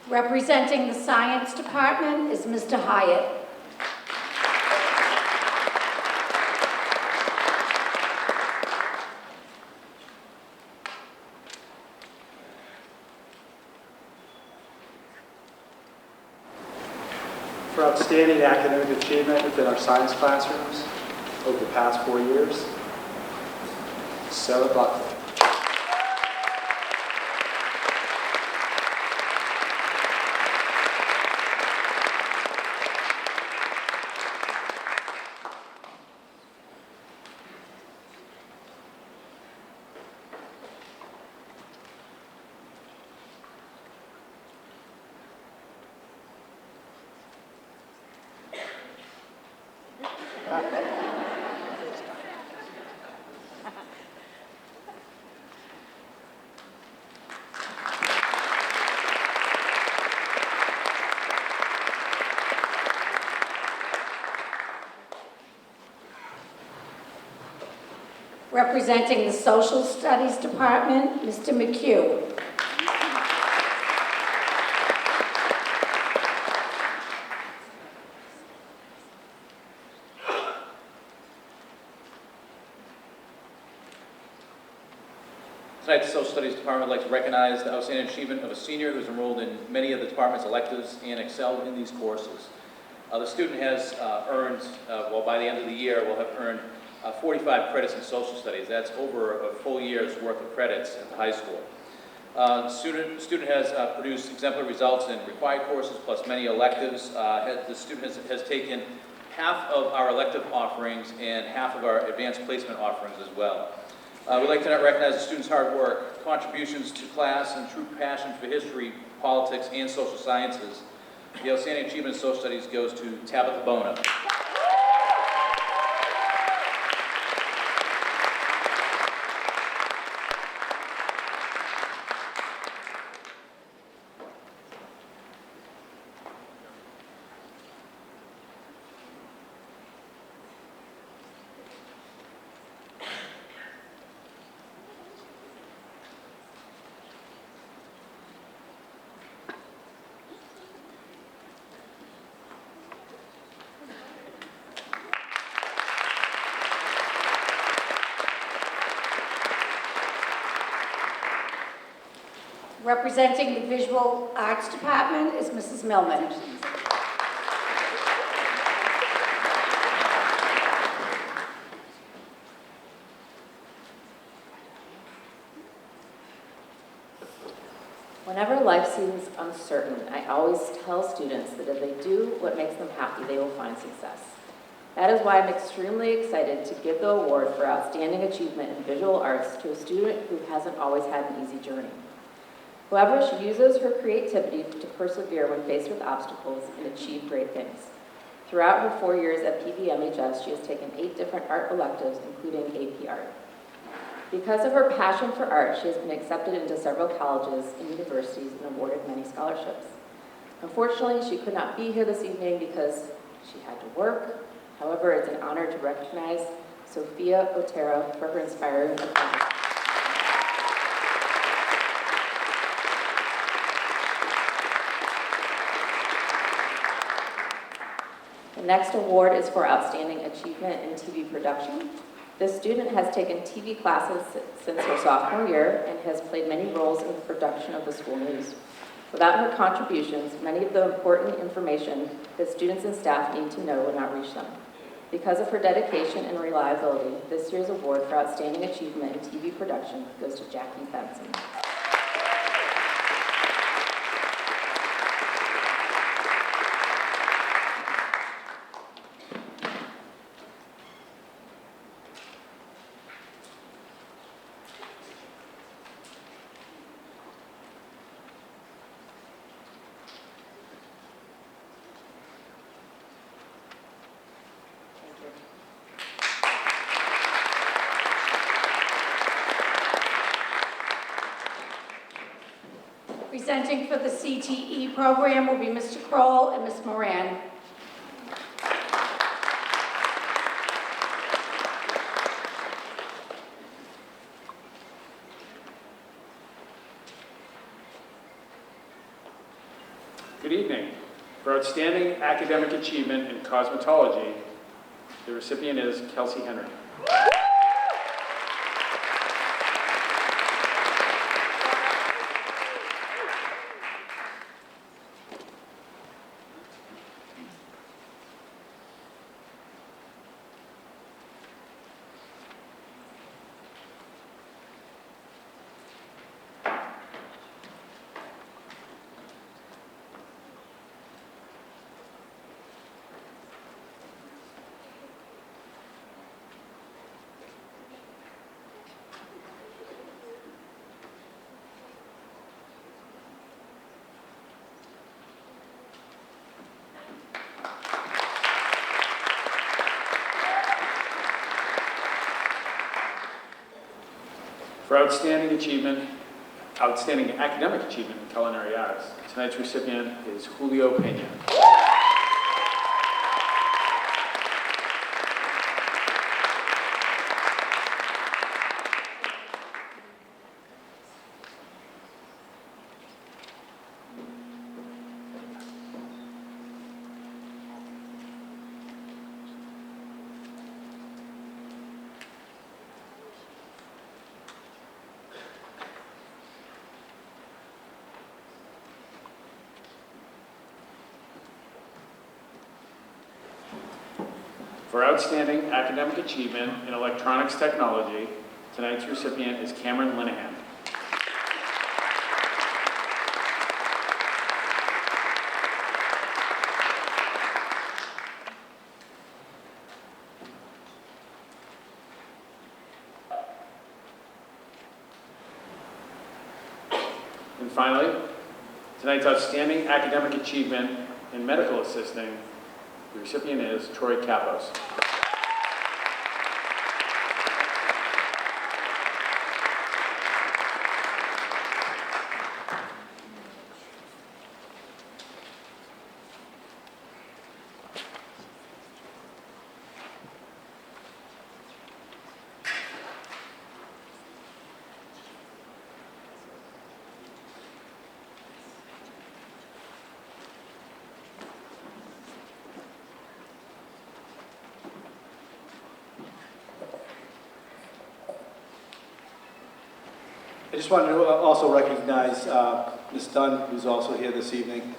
A: Representing the Science Department is Mr. Hyatt.
J: For outstanding academic achievement within our science classrooms over the past 4 years, Sarah Buckley.
A: Representing the Social Studies Department, Mr. McHugh.
K: Tonight, the Social Studies Department would like to recognize the outstanding achievement of a senior who's enrolled in many of the department's electives and excelled in these courses. The student has earned, well, by the end of the year, will have earned 45 credits in social studies. That's over a full year's worth of credits at the high school. Student has produced exemplary results in required courses plus many electives. The student has taken half of our elective offerings and half of our advanced placement offerings as well. We'd like to recognize the student's hard work, contributions to class, and true passion for history, politics, and social sciences. The outstanding achievement in social studies goes to Tabitha Bona.
A: Representing the Visual Arts Department is Mrs. Millman.
L: Whenever life seems uncertain, I always tell students that if they do what makes them happy, they will find success. That is why I'm extremely excited to give the award for Outstanding Achievement in Visual Arts to a student who hasn't always had an easy journey. However, she uses her creativity to persevere when faced with obstacles and achieve great things. Throughout her 4 years at PVMHS, she has taken 8 different art electives, including AP Art. Because of her passion for art, she has been accepted into several colleges and universities and awarded many scholarships. Unfortunately, she could not be here this evening because she had to work. However, it's an honor to recognize Sophia Otero for her inspiring accomplishments. The next award is for Outstanding Achievement in TV Production. This student has taken TV classes since her sophomore year and has played many roles in the production of the school news. Without her contributions, many of the important information that students and staff need to know would not reach them. Because of her dedication and reliability, this year's award for Outstanding Achievement in TV Production goes to Jackie Benson.
A: Presenting for the CTE program will be Mr. Kroll and Ms. Moran.
M: Good evening. For outstanding academic achievement in cosmetology, the recipient is Kelsey Henry. For outstanding academic achievement in culinary arts, tonight's recipient is Julio Pena. For outstanding academic achievement in electronics technology, tonight's recipient is Cameron Linehan. And finally, tonight's outstanding academic achievement in medical assisting, the recipient is Troy Kapos.
C: I just wanted to also recognize Ms. Dunn, who's also here this evening.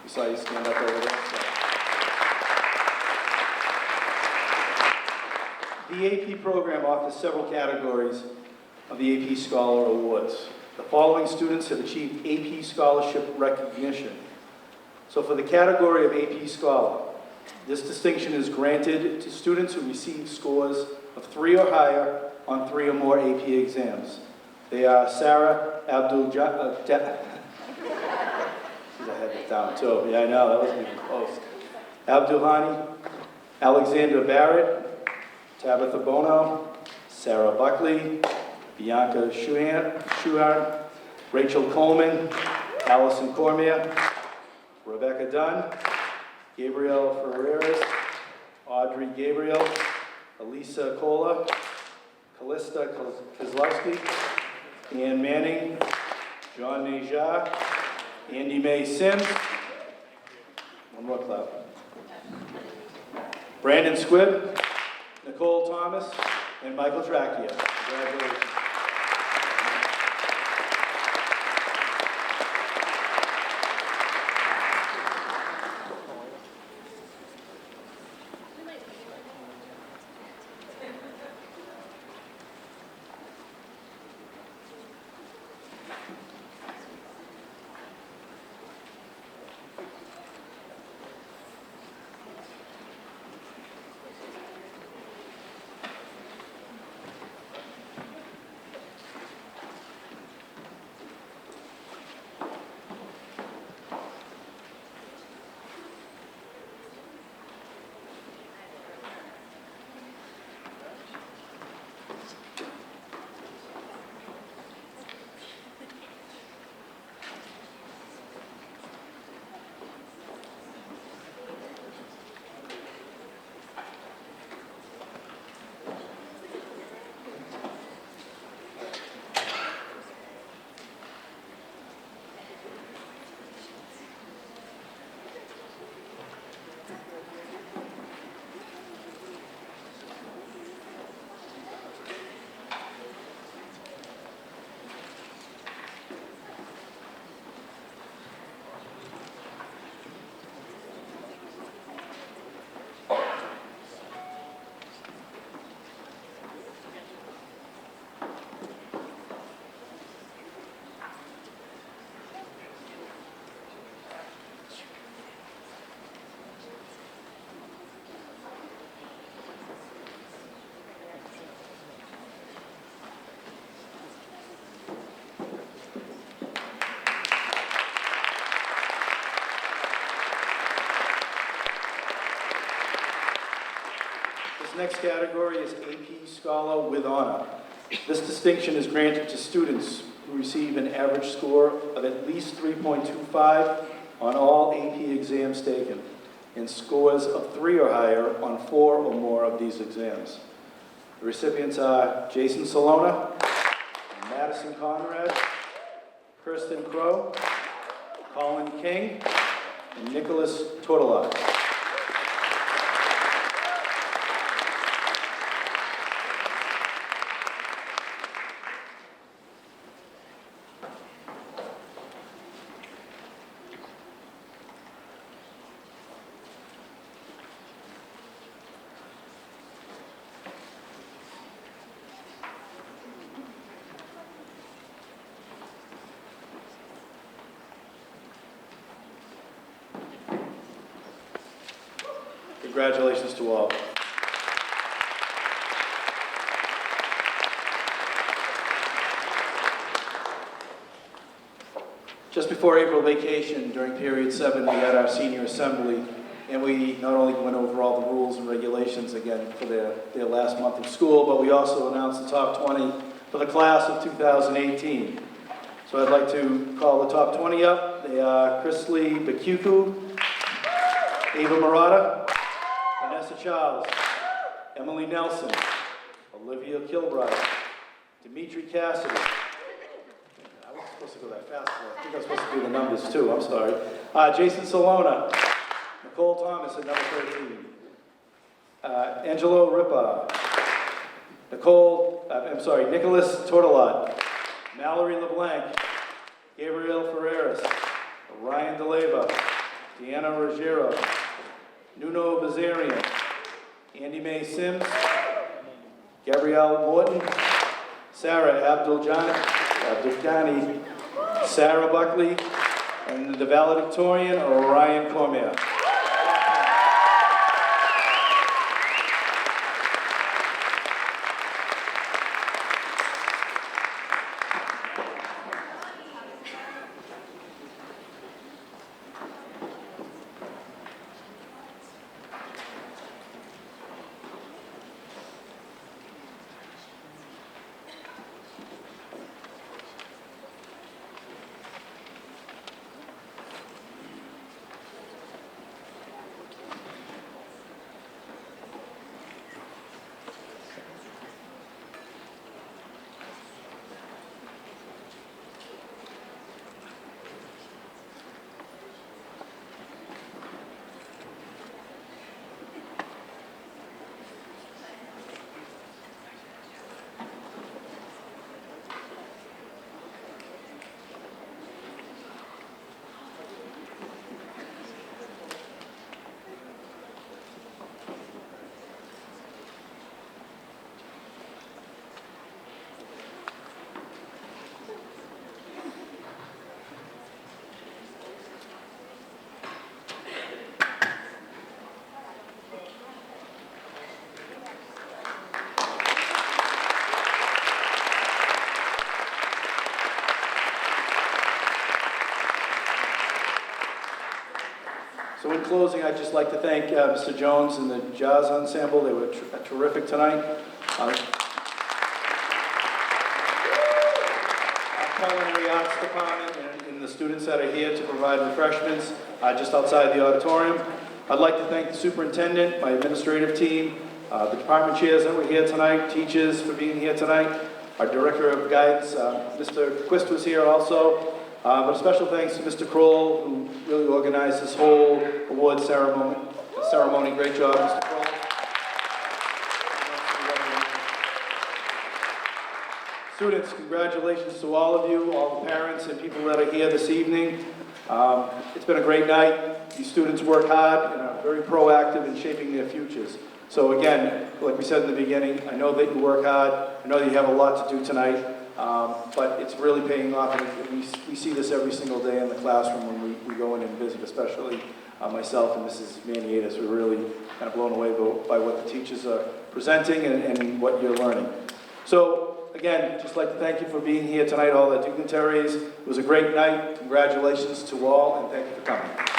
C: We saw you stand up over there. So. The AP program offers several categories of the AP Scholar Awards. The following students have achieved AP Scholarship recognition. So for the category of AP Scholar, this distinction is granted to students who receive scores of 3 or higher on 3 or more AP exams. They are Sarah Abdul-I had it down too. Yeah, I know, that wasn't even close. Abdulhani, Alexander Barrett, Tabitha Bono, Sarah Buckley, Bianca Shuhart, Rachel Coleman, Allison Cormier, Rebecca Dunn, Gabriel Ferreras, Audrey Gabriel, Elisa Cola, Callista Kozlowski, Ann Manning, John Neja, Andy May Sims. One more clap. Brandon Squibb, Nicole Thomas, and Michael Trachia. Congratulations. Next category is AP Scholar with Honor. This distinction is granted to students who receive an average score of at least 3.25 on all AP exams taken, and scores of 3 or higher on 4 or more of these exams. The recipients are Jason Salona, Madison Conrad, Kirsten Crow, Colin King, and Nicholas Tortolot. Congratulations to all. Just before April vacation, during period 7, we had our senior assembly, and we not only went over all the rules and regulations again for their last month of school, but we also announced the top 20 for the class of 2018. So I'd like to call the top 20 up. They are Chrisley Bakuku, Ava Murata, Vanessa Charles, Emily Nelson, Olivia Kilbride, Dimitri Cassidy. I wasn't supposed to go that fast. I think I was supposed to do the numbers too. I'm sorry. Jason Salona, Nicole Thomas at number 13, Angelo Ripa, Nicholas Tortolot, Mallory LeBlanc, Gabriel Ferreras, Ryan DeLeva, Deanna Ruggiero, Nuno Bazarian, Andy Mae Sims, Gabrielle Morton, Sarah Abdul-Ghani, Sarah Buckley, and the valedictorian, Orion Cormier. closing, I'd just like to thank Mr. Jones and the Jazz Ensemble. They were terrific tonight. Our Culinary Arts Department and the students that are here to provide refreshments just outside the auditorium. I'd like to thank the superintendent, my administrative team, the department chairs that were here tonight, teachers for being here tonight, our director of guidance, Mr. Quist was here also. But a special thanks to Mr. Kroll, who really organized this whole award ceremony. Great job, Mr. Kroll. Students, congratulations to all of you, all the parents and people that are here this evening. It's been a great night. These students work hard and are very proactive in shaping their futures. So again, like we said in the beginning, I know that you work hard. I know that you have a lot to do tonight. But it's really paying off, and we see this every single day in the classroom when we go in and visit, especially myself and Mrs. Maniatis. We're really kind of blown away by what the teachers are presenting and what you're learning. So, again, just like to thank you for being here tonight, all the dignitaries. It was a great night. Congratulations to all, and thank you for coming.